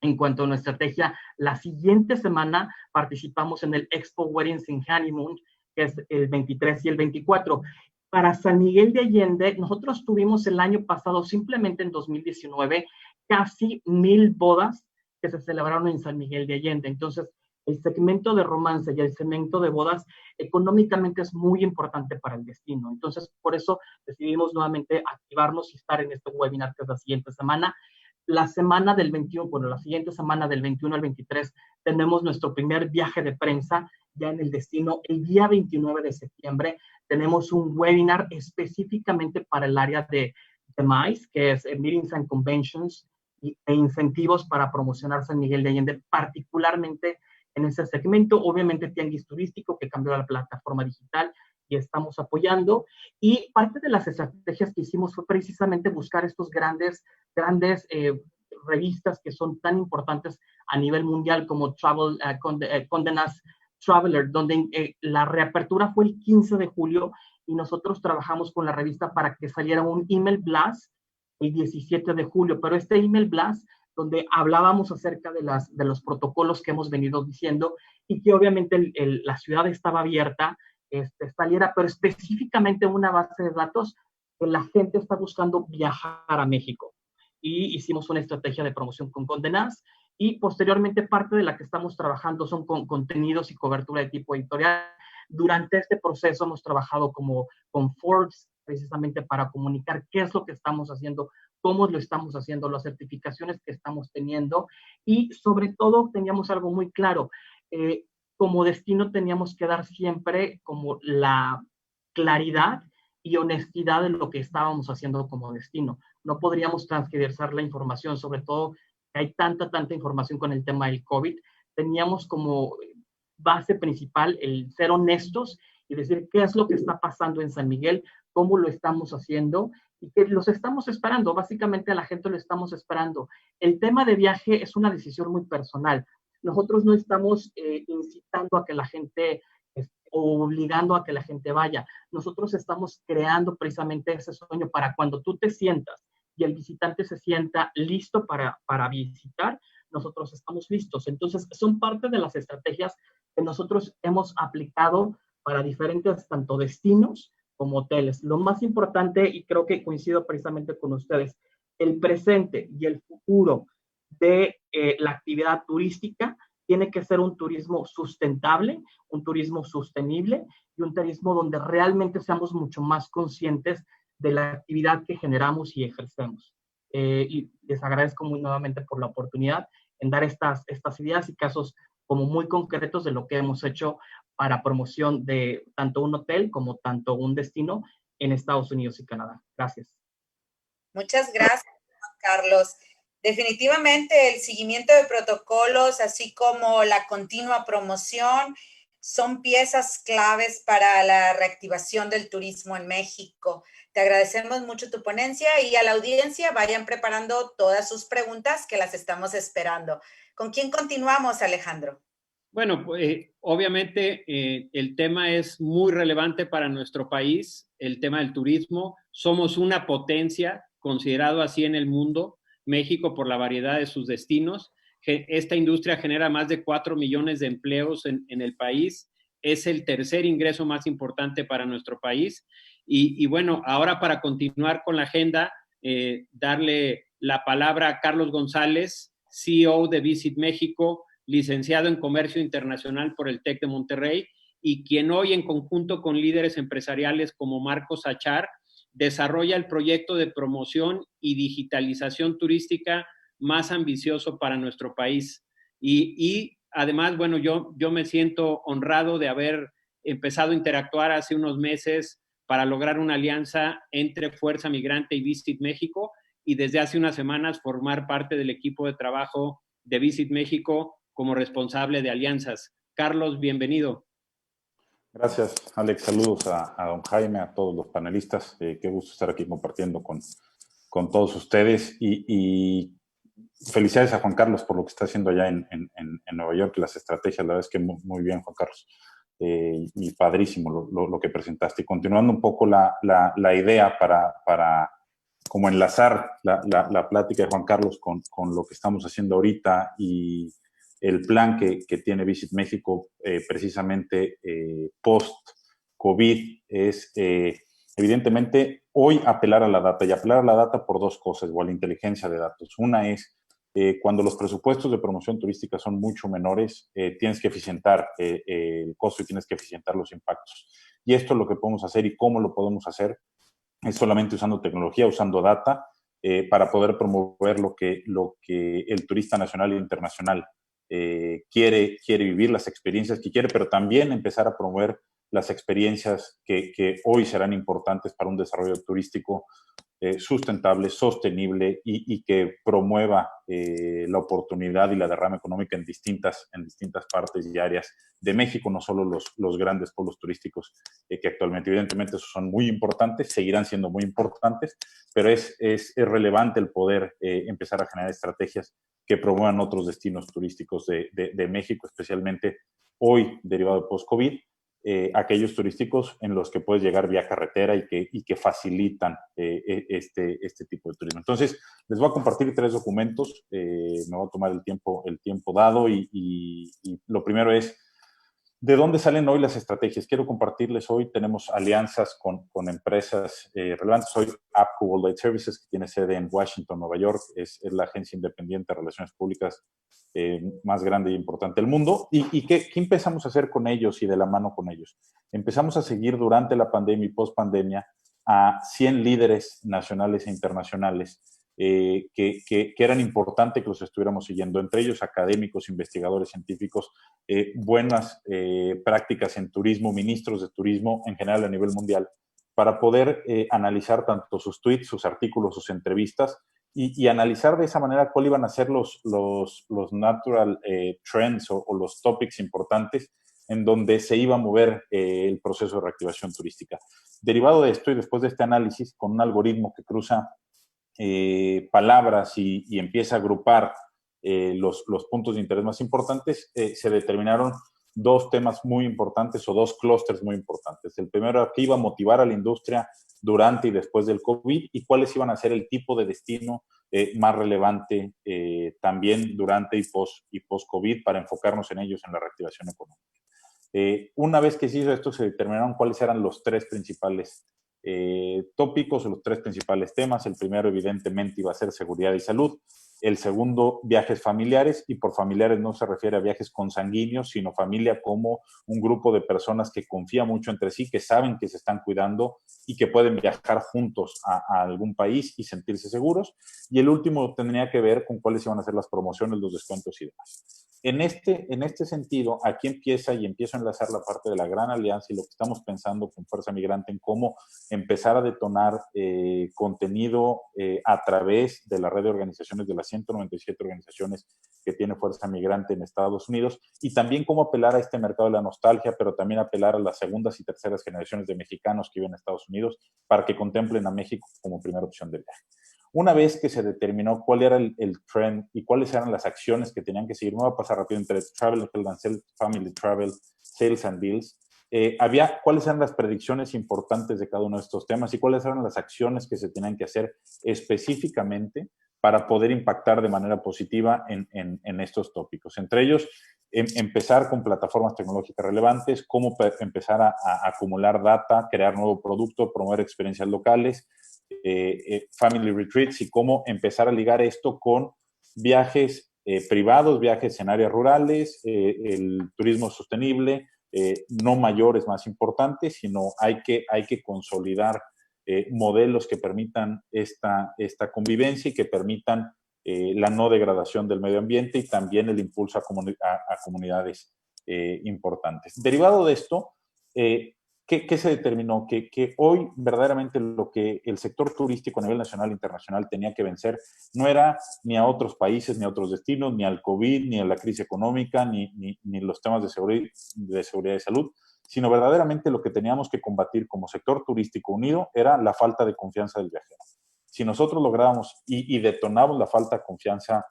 en cuanto a nuestra estrategia. La siguiente semana participamos en el Expo Weddings in Honeymoon, que es el 23 y el 24. Para San Miguel de Allende, nosotros tuvimos el año pasado, simplemente en 2019, casi 1,000 bodas que se celebraron en San Miguel de Allende. Entonces, el segmento de romance y el segmento de bodas económicamente es muy importante para el destino. Entonces, por eso decidimos nuevamente activarnos y estar en este webinar que es la siguiente semana. La semana del 21, bueno, la siguiente semana del 21 al 23, tenemos nuestro primer viaje de prensa ya en el destino. El día 29 de septiembre tenemos un webinar específicamente para el área de MICE, que es Meetings and Conventions e incentivos para promocionar San Miguel de Allende, particularmente en ese segmento. Obviamente Tianguis Turístico, que cambió a la plataforma digital y estamos apoyando. Y parte de las estrategias que hicimos fue precisamente buscar estos grandes revistas que son tan importantes a nivel mundial como Condé Nast Traveler, donde la reapertura fue el 15 de julio y nosotros trabajamos con la revista para que saliera un email blast el 17 de julio, pero este email blast donde hablábamos acerca de los protocolos que hemos venido diciendo y que obviamente la ciudad estaba abierta, saliera, pero específicamente una base de datos que la gente está buscando viajar a México. Y hicimos una estrategia de promoción con Condé Nast y posteriormente parte de la que estamos trabajando son con contenidos y cobertura de tipo editorial. Durante este proceso hemos trabajado con Forbes precisamente para comunicar qué es lo que estamos haciendo, cómo lo estamos haciendo, las certificaciones que estamos teniendo y sobre todo teníamos algo muy claro. Como destino teníamos que dar siempre como la claridad y honestidad de lo que estábamos haciendo como destino. No podríamos transgiversar la información, sobre todo que hay tanta información con el tema del COVID. Teníamos como base principal el ser honestos y decir qué es lo que está pasando en San Miguel, cómo lo estamos haciendo y que los estamos esperando. Básicamente a la gente lo estamos esperando. El tema de viaje es una decisión muy personal. Nosotros no estamos incitando a que la gente o obligando a que la gente vaya. Nosotros estamos creando precisamente ese sueño para cuando tú te sientas y el visitante se sienta listo para visitar, nosotros estamos listos. Entonces, son parte de las estrategias que nosotros hemos aplicado para diferentes tanto destinos como hoteles. Lo más importante, y creo que coincido precisamente con ustedes, el presente y el futuro de la actividad turística tiene que ser un turismo sustentable, un turismo sostenible y un turismo donde realmente seamos mucho más conscientes de la actividad que generamos y ejercemos. Y les agradezco muy nuevamente por la oportunidad en dar estas ideas y casos como muy concretos de lo que hemos hecho para promoción de tanto un hotel como tanto un destino en Estados Unidos y Canadá. Gracias. Muchas gracias, Juan Carlos. Definitivamente el seguimiento de protocolos, así como la continua promoción, son piezas claves para la reactivación del turismo en México. Te agradecemos mucho tu ponencia y a la audiencia vayan preparando todas sus preguntas que las estamos esperando. ¿Con quién continuamos, Alejandro? Bueno, obviamente el tema es muy relevante para nuestro país, el tema del turismo. Somos una potencia, considerado así en el mundo, México por la variedad de sus destinos. Esta industria genera más de 4 millones de empleos en el país. Es el tercer ingreso más importante para nuestro país. Y bueno, ahora para continuar con la agenda, darle la palabra a Carlos González, CEO de Visit México, licenciado en Comercio Internacional por el TEC de Monterrey y quien hoy en conjunto con líderes empresariales como Marcos Achar desarrolla el proyecto de promoción y digitalización turística más ambicioso para nuestro país. Y además, bueno, yo me siento honrado de haber empezado a interactuar hace unos meses para lograr una alianza entre Fuerza Migrante y Visit México y desde hace unas semanas formar parte del equipo de trabajo de Visit México como responsable de alianzas. Carlos, bienvenido. Gracias, Alex. Saludos a don Jaime, a todos los panelistas. Qué gusto estar aquí compartiendo con todos ustedes. Y felicidades a Juan Carlos por lo que está haciendo allá en Nueva York, las estrategias. La verdad es que muy bien, Juan Carlos. Y padrísimo lo que presentaste. Y continuando un poco la idea para como enlazar la plática de Juan Carlos con lo que estamos haciendo ahorita y el plan que tiene Visit México precisamente post-COVID es evidentemente hoy apelar a la data y apelar a la data por dos cosas o a la inteligencia de datos. Una es cuando los presupuestos de promoción turística son mucho menores, tienes que eficientar el costo y tienes que eficientar los impactos. Y esto es lo que podemos hacer y cómo lo podemos hacer es solamente usando tecnología, usando data para poder promover lo que el turista nacional e internacional quiere vivir, las experiencias que quiere, pero también empezar a promover las experiencias que hoy serán importantes para un desarrollo turístico sustentable, sostenible y que promueva la oportunidad y la derrama económica en distintas partes y áreas de México, no solo los grandes polos turísticos que actualmente, evidentemente, esos son muy importantes, seguirán siendo muy importantes, pero es relevante el poder empezar a generar estrategias que promuevan otros destinos turísticos de México, especialmente hoy, derivado de post-COVID, aquellos turísticos en los que puedes llegar vía carretera y que facilitan este tipo de turismo. Entonces, les voy a compartir 3 documentos, me voy a tomar el tiempo dado y lo primero es, ¿de dónde salen hoy las estrategias? Quiero compartirles hoy, tenemos alianzas con empresas relevantes. Hoy APCO Worldwide Services, que tiene sede en Washington, Nueva York, es la agencia independiente de relaciones públicas más grande y importante del mundo. ¿Y qué empezamos a hacer con ellos y de la mano con ellos? Empezamos a seguir durante la pandemia y post-pandemia a 100 líderes nacionales e internacionales que eran importantes que los estuviéramos siguiendo, entre ellos académicos, investigadores, científicos, buenas prácticas en turismo, ministros de turismo en general a nivel mundial, para poder analizar tanto sus tweets, sus artículos, sus entrevistas, y analizar de esa manera cuáles iban a ser los natural trends o los topics importantes en donde se iba a mover el proceso de reactivación turística. Derivado de esto y después de este análisis, con un algoritmo que cruza palabras y empieza a agrupar los puntos de interés más importantes, se determinaron 2 temas muy importantes o 2 clústeres muy importantes. El primero, que iba a motivar a la industria durante y después del COVID y cuáles iban a ser el tipo de destino más relevante también durante y post-COVID para enfocarnos en ellos en la reactivación económica. Una vez que se hizo esto, se determinaron cuáles eran los 3 principales tópicos o los 3 principales temas. El primero, evidentemente, iba a ser seguridad y salud. El segundo, viajes familiares, y por familiares no se refiere a viajes consanguíneos, sino familia como un grupo de personas que confía mucho entre sí, que saben que se están cuidando y que pueden viajar juntos a algún país y sentirse seguros. Y el último tendría que ver con cuáles iban a ser las promociones, los descuentos y demás. En este sentido, aquí empiezo a enlazar la parte de la gran alianza y lo que estamos pensando con Fuerza Migrante en cómo empezar a detonar contenido a través de la red de organizaciones, de las 197 organizaciones que tiene Fuerza Migrante en Estados Unidos, y también cómo apelar a este mercado de la nostalgia, pero también apelar a las segundas y terceras generaciones de mexicanos que viven en Estados Unidos para que contemplen a México como primera opción de viaje. Una vez que se determinó cuál era el trend y cuáles eran las acciones que tenían que seguir, me voy a pasar rápido entre Travel, Health and Sales, Family Travel, Sales and Deals, cuáles eran las predicciones importantes de cada uno de estos temas y cuáles eran las acciones que se tenían que hacer específicamente para poder impactar de manera positiva en estos tópicos. Entre ellos, empezar con plataformas tecnológicas relevantes, cómo empezar a acumular data, crear nuevo producto, promover experiencias locales, family retreats y cómo empezar a ligar esto con viajes privados, viajes en áreas rurales, el turismo sostenible, no mayores más importantes, sino hay que consolidar modelos que permitan esta convivencia y que permitan la no degradación del medio ambiente y también el impulso a comunidades importantes. Derivado de esto, ¿qué se determinó? Que hoy verdaderamente lo que el sector turístico a nivel nacional e internacional tenía que vencer no era ni a otros países, ni a otros destinos, ni al COVID, ni a la crisis económica, ni los temas de seguridad y salud, sino verdaderamente lo que teníamos que combatir como sector turístico unido era la falta de confianza del viajero. Si nosotros lográbamos y detonábamos la falta de confianza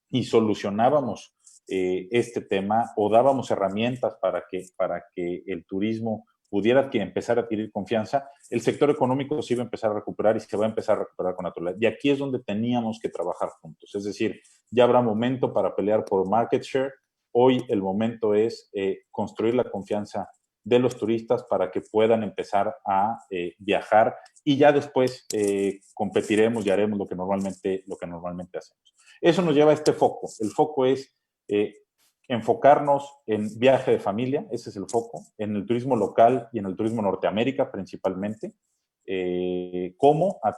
y solucionábamos este tema o dábamos herramientas para que el turismo pudiera empezar a adquirir confianza, el sector económico se iba a empezar a recuperar y se va a empezar a recuperar con naturalidad. Y aquí es donde teníamos que trabajar juntos. Es decir, ya habrá momento para pelear por market share. Hoy el momento es construir la confianza de los turistas para que puedan empezar a viajar y ya después competiremos y haremos lo que normalmente hacemos. Eso nos lleva a este foco. El foco es enfocarnos en viaje de familia, ese es el foco, en el turismo local y en el turismo Norteamérica principalmente, cómo a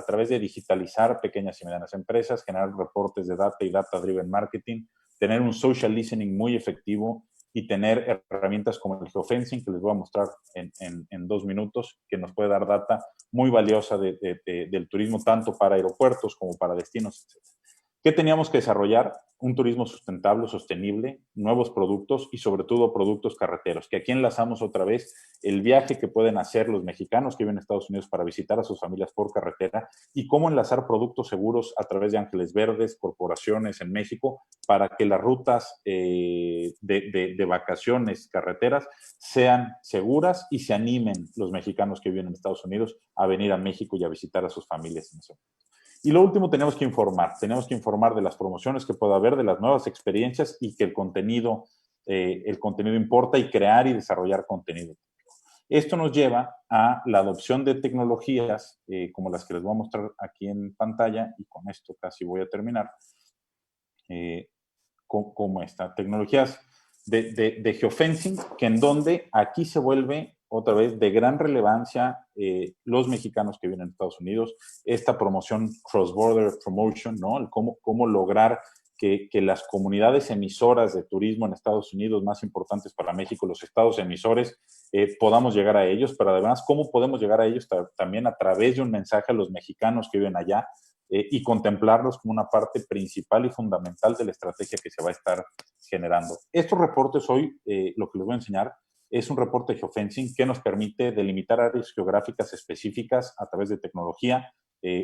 través de digitalizar pequeñas y medianas empresas, generar reportes de data y data-driven marketing, tener un social listening muy efectivo y tener herramientas como el geofencing, que les voy a mostrar en 2 minutos, que nos puede dar data muy valiosa del turismo, tanto para aeropuertos como para destinos, etc. ¿Qué teníamos que desarrollar? Un turismo sustentable, sostenible, nuevos productos y sobre todo productos carreteros, que aquí enlazamos otra vez el viaje que pueden hacer los mexicanos que viven en Estados Unidos para visitar a sus familias por carretera y cómo enlazar productos seguros a través de Ángeles Verdes, corporaciones en México, para que las rutas de vacaciones carreteras sean seguras y se animen los mexicanos que viven en Estados Unidos a venir a México y a visitar a sus familias en ese momento. Y lo último, tenemos que informar de las promociones que pueda haber, de las nuevas experiencias y que el contenido importa y crear y desarrollar contenido. Esto nos lleva a la adopción de tecnologías como las que les voy a mostrar aquí en pantalla, y con esto casi voy a terminar, como esta, tecnologías de geofencing, que en donde aquí se vuelve otra vez de gran relevancia los mexicanos que vienen a Estados Unidos, esta promoción cross-border promotion, ¿no? El cómo lograr que las comunidades emisoras de turismo en Estados Unidos más importantes para México, los estados emisores, podamos llegar a ellos, pero además cómo podemos llegar a ellos también a través de un mensaje a los mexicanos que viven allá y contemplarlos como una parte principal y fundamental de la estrategia que se va a estar generando. Estos reportes hoy, lo que les voy a enseñar, es un reporte de geofencing que nos permite delimitar áreas geográficas específicas a través de tecnología,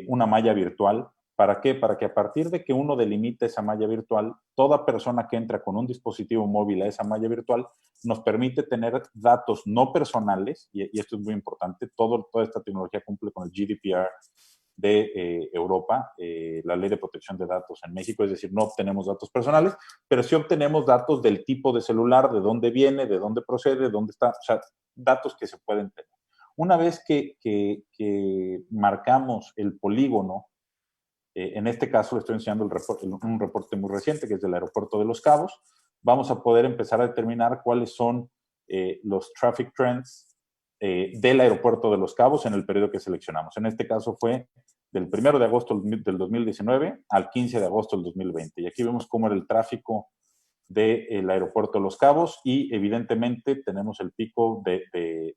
una malla virtual. ¿Para qué? Para que a partir de que uno delimite esa malla virtual, toda persona que entra con un dispositivo móvil a esa malla virtual nos permite tener datos no personales, y esto es muy importante, toda esta tecnología cumple con el GDPR de Europa, la Ley de Protección de Datos en México, es decir, no obtenemos datos personales, pero sí obtenemos datos del tipo de celular, de dónde viene, de dónde procede, dónde está, o sea, datos que se pueden tener. Una vez que marcamos el polígono, en este caso le estoy enseñando un reporte muy reciente que es del aeropuerto de Los Cabos, vamos a poder empezar a determinar cuáles son los traffic trends del aeropuerto de Los Cabos en el periodo que seleccionamos. En este caso fue del 1 de agosto del 2019 al 15 de agosto del 2020. Y aquí vemos cómo era el tráfico del aeropuerto de Los Cabos y evidentemente tenemos el pico del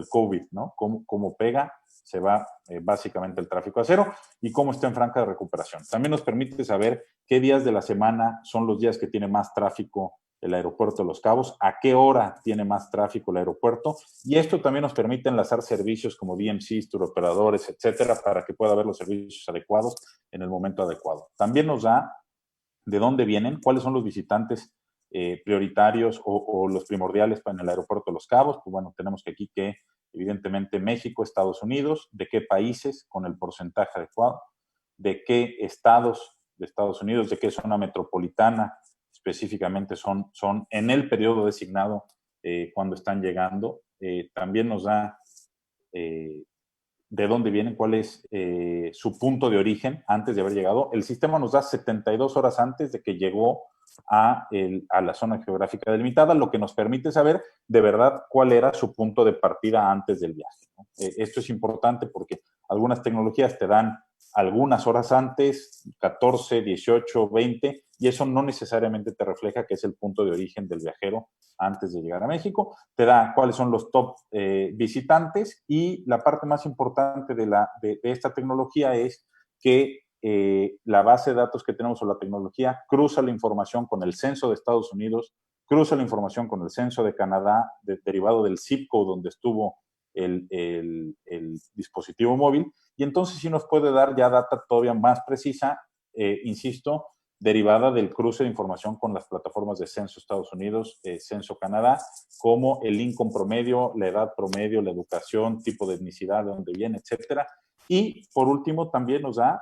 COVID, ¿no? Cómo pega, se va básicamente el tráfico a cero y cómo está en franca de recuperación. También nos permite saber qué días de la semana son los días que tiene más tráfico el aeropuerto de Los Cabos, a qué hora tiene más tráfico el aeropuerto, y esto también nos permite enlazar servicios como DMCs, turoperadores, etcétera, para que pueda haber los servicios adecuados en el momento adecuado. También nos da de dónde vienen, cuáles son los visitantes prioritarios o los primordiales en el aeropuerto de Los Cabos. Pues bueno, tenemos que aquí que evidentemente México, Estados Unidos, de qué países con el porcentaje adecuado, de qué estados de Estados Unidos, de qué zona metropolitana específicamente son en el periodo designado cuando están llegando. También nos da de dónde vienen, cuál es su punto de origen antes de haber llegado. El sistema nos da 72 horas antes de que llegó a la zona geográfica delimitada, lo que nos permite saber de verdad cuál era su punto de partida antes del viaje, ¿no? Esto es importante porque algunas tecnologías te dan algunas horas antes, 14, 18, 20, y eso no necesariamente te refleja que es el punto de origen del viajero antes de llegar a México. Te da cuáles son los top visitantes, y la parte más importante de esta tecnología es que la base de datos que tenemos o la tecnología cruza la información con el censo de Estados Unidos, cruza la información con el censo de Canadá, derivado del zip code donde estuvo el dispositivo móvil, y entonces sí nos puede dar ya data todavía más precisa, insisto, derivada del cruce de información con las plataformas de Censo Estados Unidos, Censo Canadá, como el income promedio, la edad promedio, la educación, tipo de etnicidad, de dónde viene, etcétera. Y por último también nos da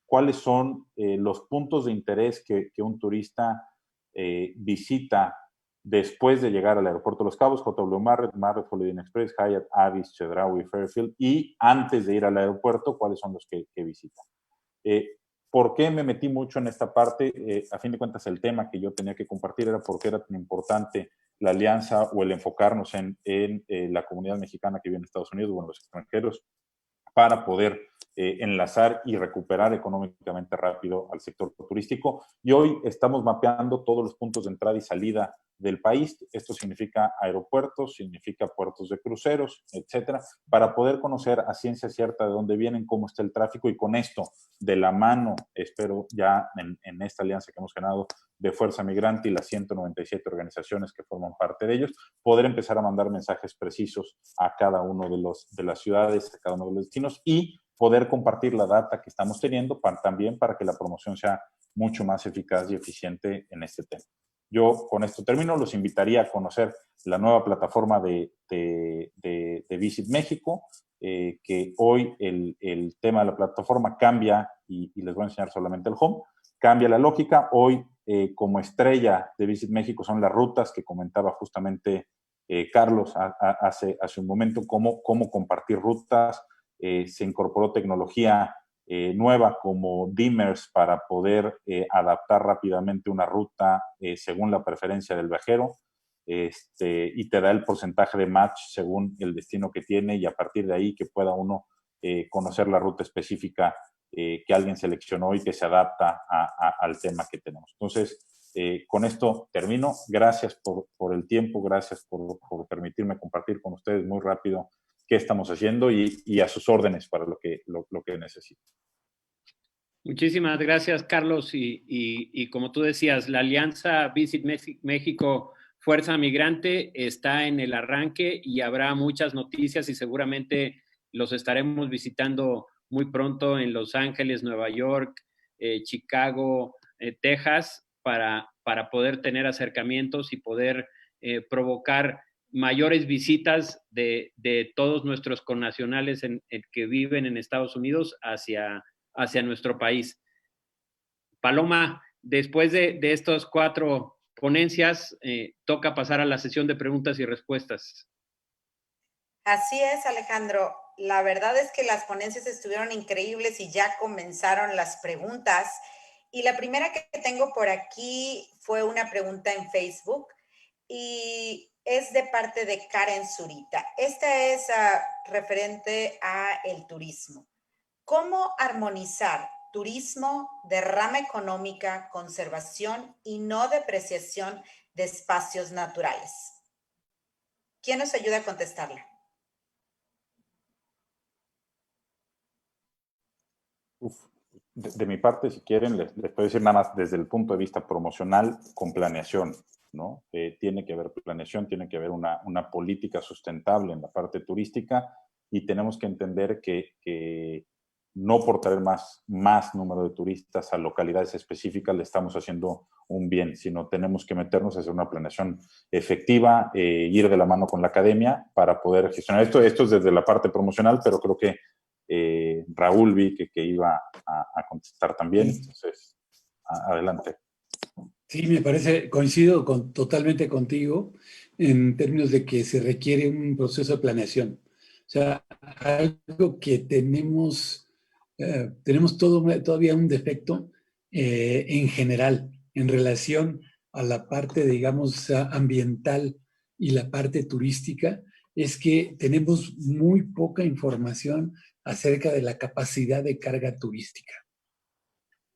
cuáles son los puntos de interés que un turista visita después de llegar al aeropuerto de Los Cabos, JW Marriott, Holiday Inn Express, Hyatt, Avis, Chedraui, Fairfield, y antes de ir al aeropuerto, cuáles son los que visita. ¿Por qué me metí mucho en esta parte? A fin de cuentas, el tema que yo tenía que compartir era por qué era tan importante la alianza o el enfocarnos en la comunidad mexicana que vive en Estados Unidos o en los extranjeros para poder enlazar y recuperar económicamente rápido al sector turístico. Y hoy estamos mapeando todos los puntos de entrada y salida del país. Esto significa aeropuertos, significa puertos de cruceros, etcétera, para poder conocer a ciencia cierta de dónde vienen, cómo está el tráfico, y con esto, de la mano, espero ya en esta alianza que hemos ganado de Fuerza Migrante y las 197 organizaciones que forman parte de ellos, poder empezar a mandar mensajes precisos a cada uno de las ciudades, a cada uno de los destinos, y poder compartir la data que estamos teniendo también para que la promoción sea mucho más eficaz y eficiente en este tema. Yo con esto termino, los invitaría a conocer la nueva plataforma de Visit México, que hoy el tema de la plataforma cambia, y les voy a enseñar solamente el home, cambia la lógica. Hoy, como estrella de Visit México son las rutas que comentaba justamente Carlos hace un momento, cómo compartir rutas. Se incorporó tecnología nueva como dimmers para poder adaptar rápidamente una ruta según la preferencia del viajero, y te da el porcentaje de match según el destino que tiene, y a partir de ahí que pueda uno conocer la ruta específica que alguien seleccionó y que se adapta al tema que tenemos. Entonces, con esto termino. Gracias por el tiempo, gracias por permitirme compartir con ustedes muy rápido qué estamos haciendo, y a sus órdenes para lo que necesiten. Muchísimas gracias, Carlos. Y como tú decías, la alianza Visit México Fuerza Migrante está en el arranque, y habrá muchas noticias, y seguramente los estaremos visitando muy pronto en Los Ángeles, Nueva York, Chicago, Texas, para poder tener acercamientos y poder provocar mayores visitas de todos nuestros connacionales que viven en Estados Unidos hacia nuestro país. Paloma, después de estos 4 ponencias, toca pasar a la sesión de preguntas y respuestas. Así es, Alejandro. La verdad es que las ponencias estuvieron increíbles y ya comenzaron las preguntas. Y la primera que tengo por aquí fue una pregunta en Facebook, y es de parte de Karen Zurita. Esta es referente a el turismo. ¿Cómo armonizar turismo, derrama económica, conservación y no depreciación de espacios naturales? ¿Quién nos ayuda a contestarla? De mi parte, si quieren, les puedo decir nada más desde el punto de vista promocional, con planeación, ¿no? Tiene que haber planeación, tiene que haber una política sustentable en la parte turística, y tenemos que entender que no por traer más número de turistas a localidades específicas le estamos haciendo un bien, sino tenemos que meternos a hacer una planeación efectiva, ir de la mano con la academia para poder gestionar esto. Esto es desde la parte promocional, pero creo que Raúl vi que iba a contestar también. Entonces, adelante. Sí, me parece, coincido totalmente contigo en términos de que se requiere un proceso de planeación. O sea, algo que tenemos todavía un defecto en general en relación a la parte, digamos, ambiental y la parte turística, es que tenemos muy poca información acerca de la capacidad de carga turística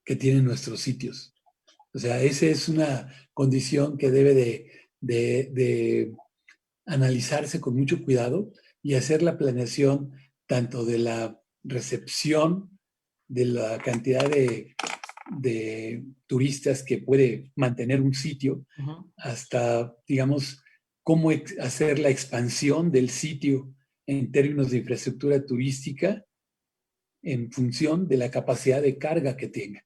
que tienen nuestros sitios. O sea, esa es una condición que debe de analizarse con mucho cuidado y hacer la planeación tanto de la recepción, de la cantidad de turistas que puede mantener un sitio, hasta, digamos, cómo hacer la expansión del sitio en términos de infraestructura turística en función de la capacidad de carga que tenga.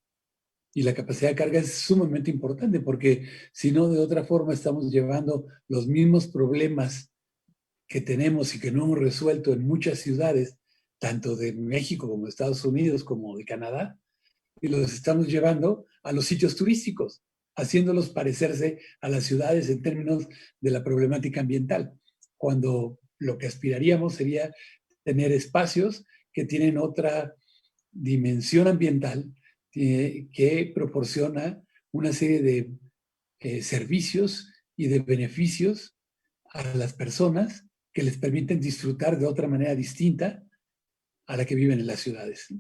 Y la capacidad de carga es sumamente importante, porque si no, de otra forma estamos llevando los mismos problemas que tenemos y que no hemos resuelto en muchas ciudades, tanto de México como de Estados Unidos como de Canadá, y los estamos llevando a los sitios turísticos, haciéndolos parecerse a las ciudades en términos de la problemática ambiental, cuando lo que aspiraríamos sería tener espacios que tienen otra dimensión ambiental, que proporciona una serie de servicios y de beneficios a las personas que les permiten disfrutar de otra manera distinta a la que viven en las ciudades.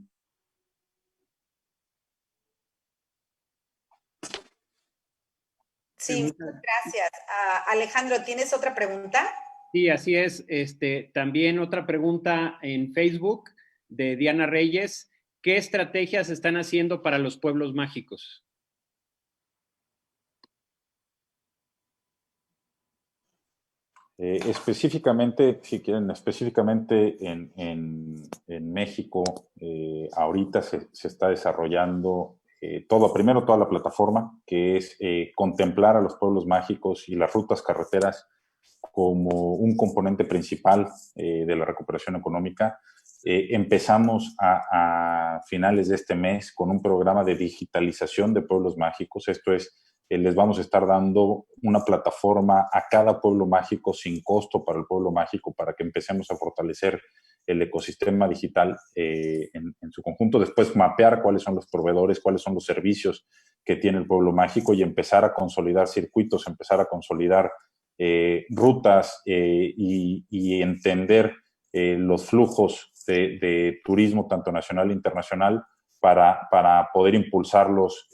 Sí, muchas gracias. Alejandro, ¿tienes otra pregunta? Sí, así es. También otra pregunta en Facebook de Diana Reyes. ¿Qué estrategias están haciendo para los pueblos mágicos? Específicamente, si quieren, específicamente en México, ahorita se está desarrollando primero toda la plataforma, que es contemplar a los pueblos mágicos y las rutas carreteras como un componente principal de la recuperación económica. Empezamos a finales de este mes con un programa de digitalización de pueblos mágicos. Esto es, les vamos a estar dando una plataforma a cada pueblo mágico sin costo para el pueblo mágico, para que empecemos a fortalecer el ecosistema digital en su conjunto. Después mapear cuáles son los proveedores, cuáles son los servicios que tiene el pueblo mágico y empezar a consolidar circuitos, empezar a consolidar rutas y entender los flujos de turismo tanto nacional e internacional para poder impulsarlos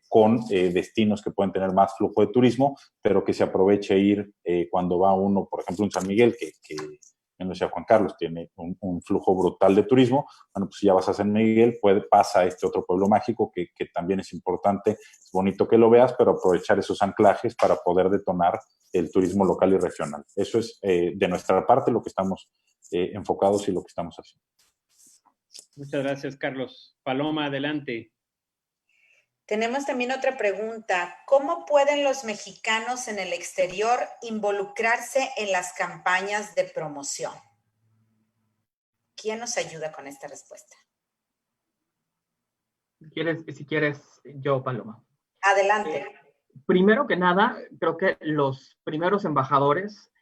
con destinos que pueden tener más flujo de turismo, pero que se aproveche ir cuando va uno, por ejemplo, en San Miguel, que en la ciudad Juan Carlos tiene un flujo brutal de turismo. Bueno, pues si ya vas a San Miguel, pasa a este otro pueblo mágico que también es importante, es bonito que lo veas, pero aprovechar esos anclajes para poder detonar el turismo local y regional. Eso es de nuestra parte lo que estamos enfocados y lo que estamos haciendo. Muchas gracias, Carlos. Paloma, adelante. Tenemos también otra pregunta. ¿Cómo pueden los mexicanos en el exterior involucrarse en las campañas de promoción? ¿Quién nos ayuda con esta respuesta? Si quieres, yo, Paloma. Adelante. Primero que nada, creo que los primeros embajadores,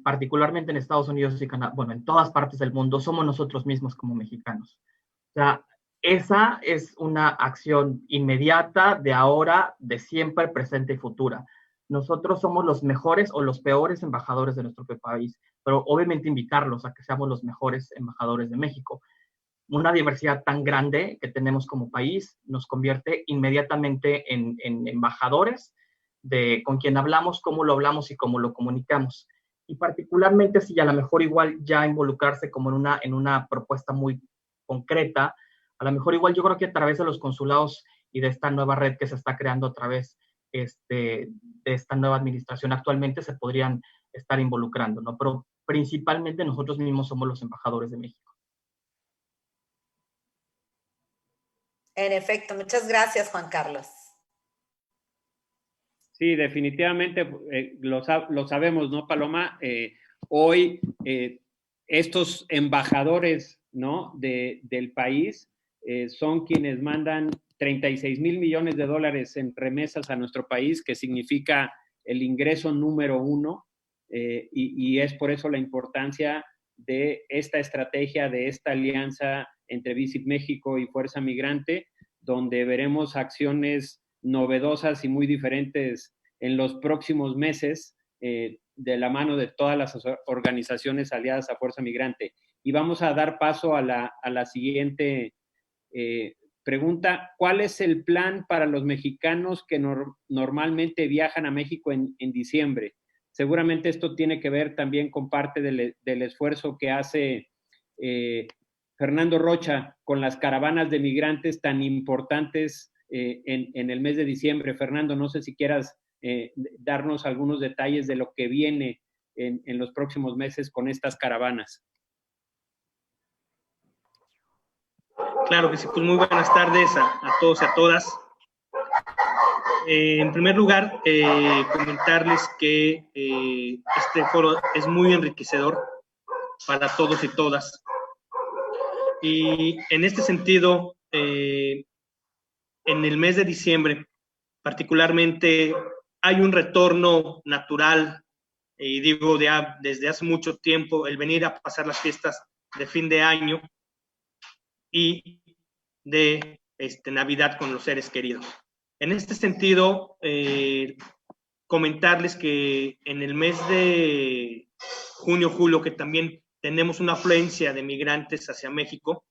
particularmente en Estados Unidos y Canadá, bueno, en todas partes del mundo, somos nosotros mismos como mexicanos. O sea, esa es una acción inmediata, de ahora, de siempre, presente y futura. Nosotros somos los mejores o los peores embajadores de nuestro país, pero obviamente invitarlos a que seamos los mejores embajadores de México. Una diversidad tan grande que tenemos como país nos convierte inmediatamente en embajadores con quien hablamos, cómo lo hablamos y cómo lo comunicamos. Y particularmente si a lo mejor igual ya involucrarse como en una propuesta muy concreta, a lo mejor igual yo creo que a través de los consulados y de esta nueva red que se está creando a través de esta nueva administración actualmente se podrían estar involucrando, ¿no? Pero principalmente nosotros mismos somos los embajadores de México. En efecto, muchas gracias, Juan Carlos. Sí, definitivamente lo sabemos, ¿no, Paloma? Hoy estos embajadores, ¿no?, del país son quienes mandan 36 mil millones de dólares en remesas a nuestro país, que significa el ingreso número 1, y es por eso la importancia de esta estrategia, de esta alianza entre Visit México y Fuerza Migrante, donde veremos acciones novedosas y muy diferentes en los próximos meses de la mano de todas las organizaciones aliadas a Fuerza Migrante. Y vamos a dar paso a la siguiente pregunta. ¿Cuál es el plan para los mexicanos que normalmente viajan a México en diciembre? Seguramente esto tiene que ver también con parte del esfuerzo que hace Fernando Rocha con las caravanas de migrantes tan importantes en el mes de diciembre. Fernando, no sé si quieras darnos algunos detalles de lo que viene en los próximos meses con estas caravanas. Claro que sí, pues muy buenas tardes a todos y a todas. En primer lugar, comentarles que este foro es muy enriquecedor para todos y todas. Y en este sentido, en el mes de diciembre, particularmente, hay un retorno natural, y digo desde hace mucho tiempo, el venir a pasar las fiestas de fin de año y de Navidad con los seres queridos. En este sentido, comentarles que en el mes de junio, julio, que también tenemos una afluencia de migrantes hacia México,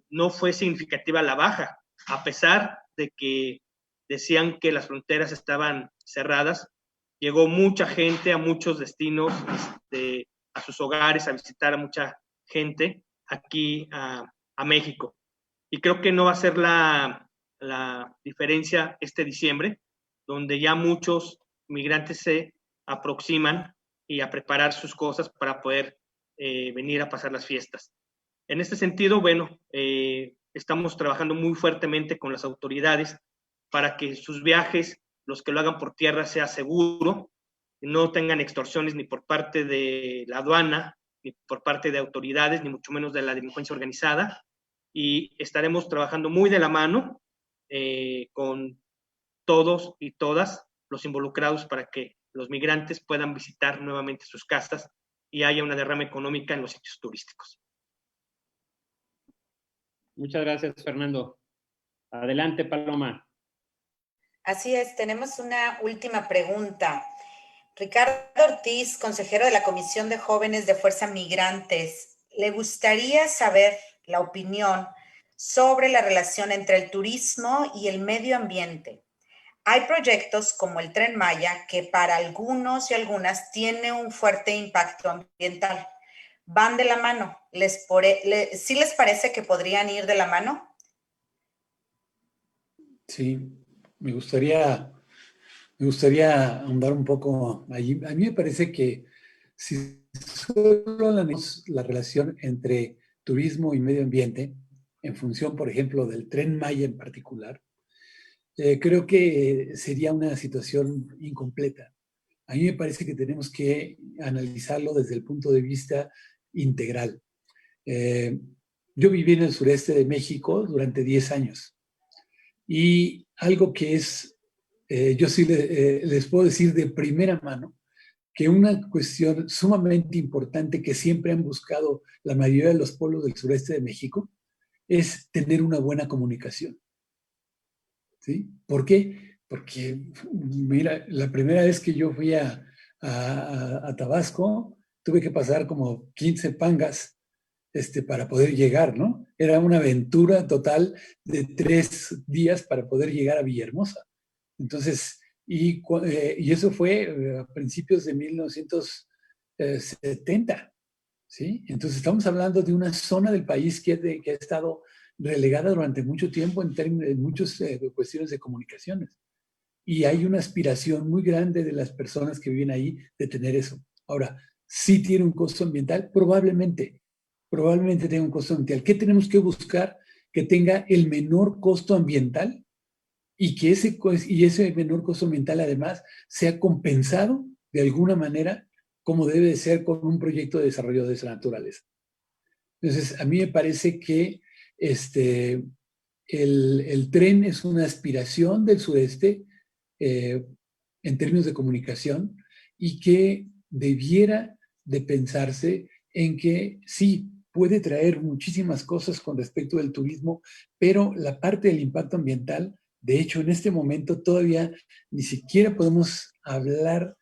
no fue significativa la baja, a pesar de que decían que las fronteras estaban cerradas. Llegó mucha gente a muchos destinos, a sus hogares, a visitar a mucha gente aquí a México. Y creo que no va a ser la diferencia este diciembre, donde ya muchos migrantes se aproximan y a preparar sus cosas para poder venir a pasar las fiestas. En este sentido, bueno, estamos trabajando muy fuertemente con las autoridades para que sus viajes, los que lo hagan por tierra, sea seguro, no tengan extorsiones ni por parte de la aduana, ni por parte de autoridades, ni mucho menos de la delincuencia organizada. Y estaremos trabajando muy de la mano con todos y todas los involucrados para que los migrantes puedan visitar nuevamente sus casas y haya una derrama económica en los sitios turísticos. Muchas gracias, Fernando. Adelante, Paloma. Así es, tenemos una última pregunta. Ricardo Ortiz, consejero de la Comisión de Jóvenes de Fuerza Migrantes, le gustaría saber la opinión sobre la relación entre el turismo y el medio ambiente. Hay proyectos como el Tren Maya que para algunos y algunas tiene un fuerte impacto ambiental. ¿Van de la mano? ¿Sí les parece que podrían ir de la mano? Sí, me gustaría ahondar un poco allí. A mí me parece que si solo la relación entre turismo y medio ambiente, en función, por ejemplo, del Tren Maya en particular, creo que sería una situación incompleta. A mí me parece que tenemos que analizarlo desde el punto de vista integral. Yo viví en el sureste de México durante 10 años y algo que es, yo sí les puedo decir de primera mano, que una cuestión sumamente importante que siempre han buscado la mayoría de los pueblos del sureste de México es tener una buena comunicación. ¿Sí? ¿Por qué? Porque, mira, la primera vez que yo fui a Tabasco, tuve que pasar como 15 pangas para poder llegar, ¿no? Era una aventura total de 3 días para poder llegar a Villahermosa. Entonces, y eso fue a principios de 1970, ¿sí? Entonces, estamos hablando de una zona del país que ha estado relegada durante mucho tiempo en muchas cuestiones de comunicaciones. Y hay una aspiración muy grande de las personas que viven ahí de tener eso. Ahora, ¿sí tiene un costo ambiental? Probablemente tenga un costo ambiental. ¿Qué tenemos que buscar? Que tenga el menor costo ambiental y que ese menor costo ambiental además sea compensado de alguna manera como debe de ser con un proyecto de desarrollo de esa naturaleza. Entonces, a mí me parece que el tren es una aspiración del sureste en términos de comunicación y que debiera de pensarse en que sí, puede traer muchísimas cosas con respecto del turismo, pero la parte del impacto ambiental, de hecho, en este momento todavía ni siquiera podemos hablar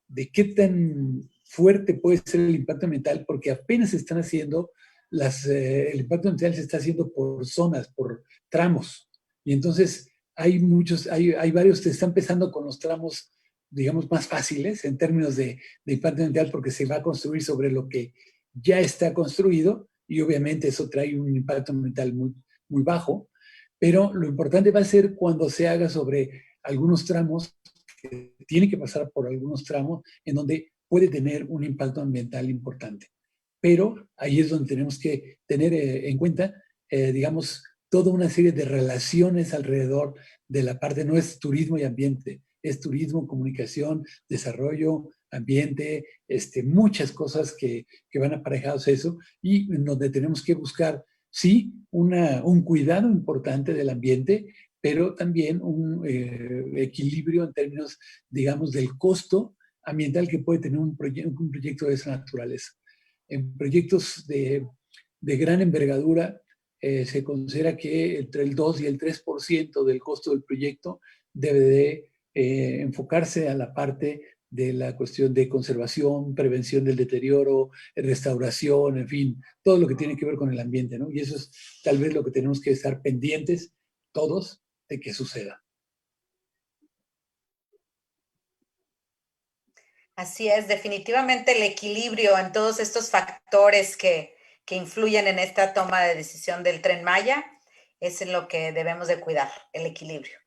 de qué tan fuerte puede ser el impacto ambiental, porque apenas se están haciendo el impacto ambiental se está haciendo por zonas, por tramos. Y entonces hay varios que están empezando con los tramos, digamos, más fáciles en términos de impacto ambiental, porque se va a construir sobre lo que ya está construido y obviamente eso trae un impacto ambiental muy, muy bajo. Pero lo importante va a ser cuando se haga sobre algunos tramos, que tiene que pasar por algunos tramos en donde puede tener un impacto ambiental importante. Pero ahí es donde tenemos que tener en cuenta, digamos, toda una serie de relaciones alrededor de la parte, no es turismo y ambiente, es turismo, comunicación, desarrollo, ambiente, muchas cosas que van aparejados a eso y en donde tenemos que buscar, sí, un cuidado importante del ambiente, pero también un equilibrio en términos, digamos, del costo ambiental que puede tener un proyecto de esa naturaleza. En proyectos de gran envergadura, se considera que entre el 2 y el 3% del costo del proyecto debe de enfocarse a la parte de la cuestión de conservación, prevención del deterioro, restauración, en fin, todo lo que tiene que ver con el ambiente, ¿no? Y eso es tal vez lo que tenemos que estar pendientes todos de que suceda. Así es, definitivamente el equilibrio en todos estos factores que influyen en esta toma de decisión del Tren Maya es en lo que debemos de cuidar, el equilibrio.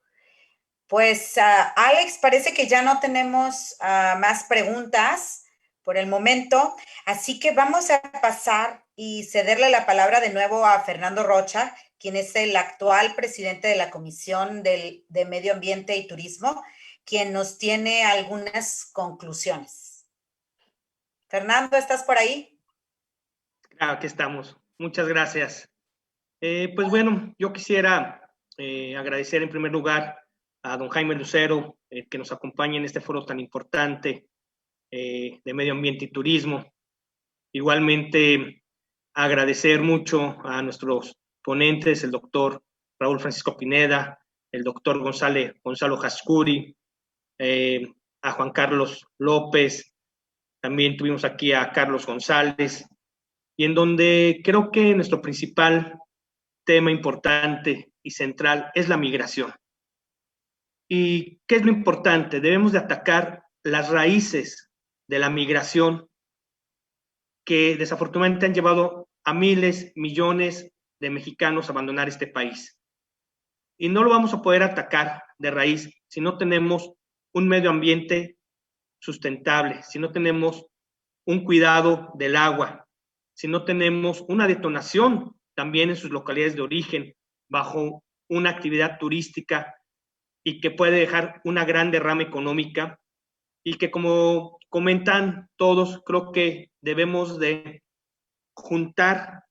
Pues, Alex, parece que ya no tenemos más preguntas por el momento, así que vamos a pasar y cederle la palabra de nuevo a Fernando Rocha, quien es el actual presidente de la Comisión de Medio Ambiente y Turismo, quien nos tiene algunas conclusiones. Fernando, ¿estás por ahí? Aquí estamos. Muchas gracias. Pues bueno, yo quisiera agradecer en primer lugar a don Jaime Lucero, que nos acompaña en este foro tan importante de medio ambiente y turismo. Igualmente, agradecer mucho a nuestros ponentes, el doctor Raúl Francisco Pineda, el doctor Gonzalo Jascuri, a Juan Carlos López, también tuvimos aquí a Carlos González, y en donde creo que nuestro principal tema importante y central es la migración. ¿Y qué es lo importante? Debemos de atacar las raíces de la migración que desafortunadamente han llevado a miles, millones de mexicanos a abandonar este país. Y no lo vamos a poder atacar de raíz si no tenemos un medio ambiente sustentable, si no tenemos un cuidado del agua, si no tenemos una detonación también en sus localidades de origen bajo una actividad turística y que puede dejar una gran derrama económica y que, como comentan todos, creo que debemos de juntar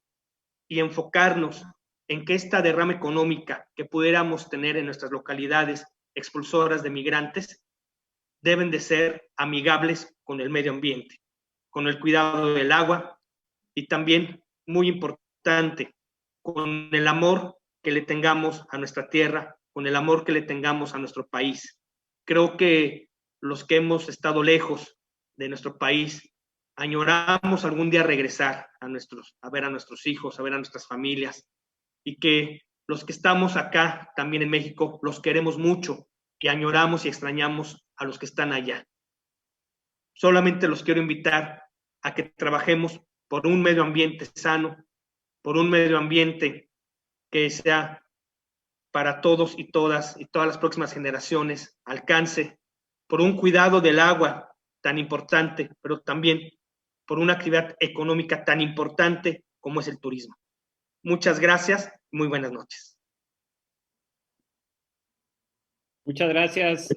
y enfocarnos en que esta derrama económica que pudiéramos tener en nuestras localidades expulsoras de migrantes deben de ser amigables con el medio ambiente, con el cuidado del agua y también, muy importante, con el amor que le tengamos a nuestra tierra, con el amor que le tengamos a nuestro país. Creo que los que hemos estado lejos de nuestro país añoramos algún día regresar a ver a nuestros hijos, a ver a nuestras familias, y que los que estamos acá también en México los queremos mucho y añoramos y extrañamos a los que están allá. Solamente los quiero invitar a que trabajemos por un medio ambiente sano, por un medio ambiente que sea para todos y todas las próximas generaciones, alcance, por un cuidado del agua tan importante, pero también por una actividad económica tan importante como es el turismo. Muchas gracias, muy buenas noches. Muchas gracias,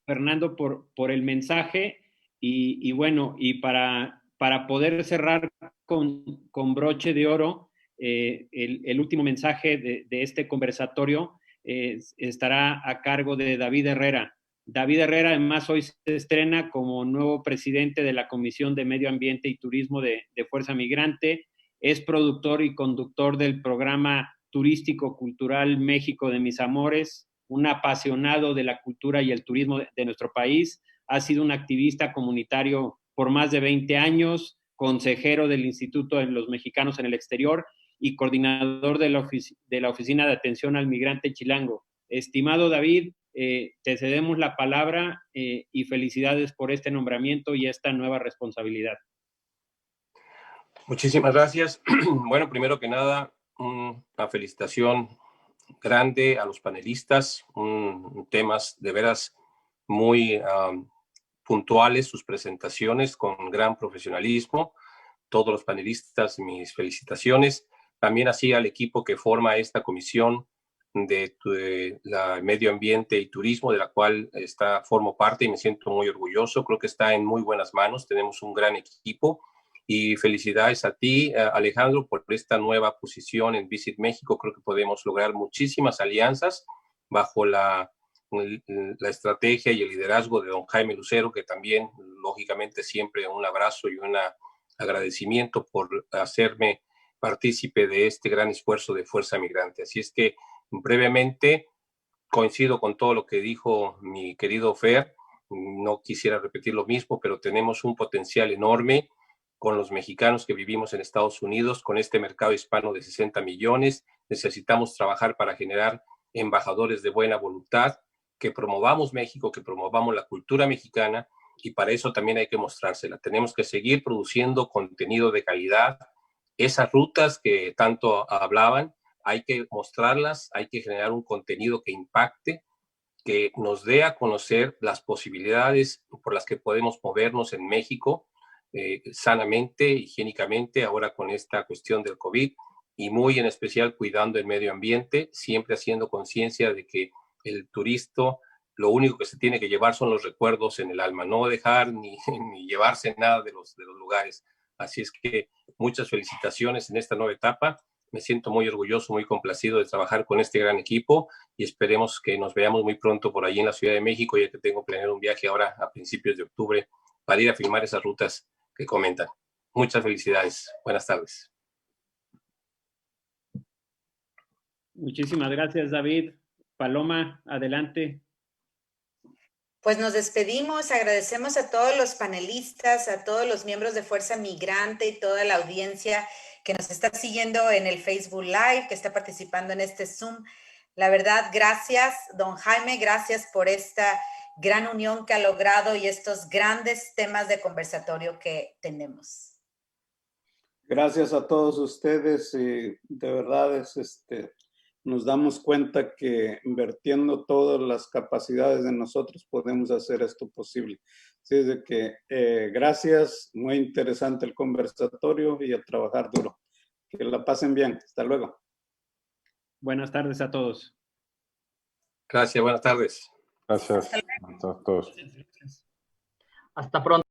Fernando, por el mensaje y bueno, y para poder cerrar con broche de oro, el último mensaje de este conversatorio estará a cargo de David Herrera. David Herrera, además, hoy se estrena como nuevo presidente de la Comisión de Medio Ambiente y Turismo de Fuerza Migrante. Es productor y conductor del programa turístico cultural México de Mis Amores, un apasionado de la cultura y el turismo de nuestro país. Ha sido un activista comunitario por más de 20 años, consejero del Instituto de los Mexicanos en el Exterior y coordinador de la Oficina de Atención al Migrante Chilango. Estimado David, te cedemos la palabra y felicidades por este nombramiento y esta nueva responsabilidad. Muchísimas gracias. Bueno, primero que nada, una felicitación grande a los panelistas, temas de veras muy puntuales, sus presentaciones con gran profesionalismo. Todos los panelistas, mis felicitaciones. También así al equipo que forma esta comisión de la medio ambiente y turismo, de la cual formo parte y me siento muy orgulloso. Creo que está en muy buenas manos. Tenemos un gran equipo. Y felicidades a ti, Alejandro, por esta nueva posición en Visit México. Creo que podemos lograr muchísimas alianzas bajo la estrategia y el liderazgo de don Jaime Lucero, que también, lógicamente, siempre un abrazo y un agradecimiento por hacerme partícipe de este gran esfuerzo de Fuerza Migrante. Así es que, brevemente, coincido con todo lo que dijo mi querido Fer. no quisiera repetir lo mismo, pero tenemos un potencial enorme con los mexicanos que vivimos en Estados Unidos, con este mercado hispano de 60 millones. Necesitamos trabajar para generar embajadores de buena voluntad, que promovamos México, que promovamos la cultura mexicana, y para eso también hay que mostrársela. Tenemos que seguir produciendo contenido de calidad. Esas rutas que tanto hablaban, hay que mostrarlas, hay que generar un contenido que impacte, que nos dé a conocer las posibilidades por las que podemos movernos en México sanamente, higiénicamente, ahora con esta cuestión del COVID, y muy en especial cuidando el medio ambiente, siempre haciendo conciencia de que el turista lo único que se tiene que llevar son los recuerdos en el alma, no dejar ni llevarse nada de los lugares. Así es que muchas felicitaciones en esta nueva etapa. Me siento muy orgulloso, muy complacido de trabajar con este gran equipo y esperemos que nos veamos muy pronto por allí en la Ciudad de México, ya que tengo planeado un viaje ahora a principios de octubre para ir a filmar esas rutas que comentan. Muchas felicidades. Buenas tardes. Muchísimas gracias, David. Paloma, adelante. Pues nos despedimos, agradecemos a todos los panelistas, a todos los miembros de Fuerza Migrante y toda la audiencia que nos está siguiendo en el Facebook Live, que está participando en este Zoom. La verdad, gracias, don Jaime, gracias por esta gran unión que ha logrado y estos grandes temas de conversatorio que tenemos. Gracias a todos ustedes y de verdad nos damos cuenta que invirtiendo todas las capacidades de nosotros podemos hacer esto posible. Así es de que gracias, muy interesante el conversatorio y a trabajar duro. Que la pasen bien. Hasta luego. Buenas tardes a todos. Gracias, buenas tardes. Gracias a todos. Hasta pronto.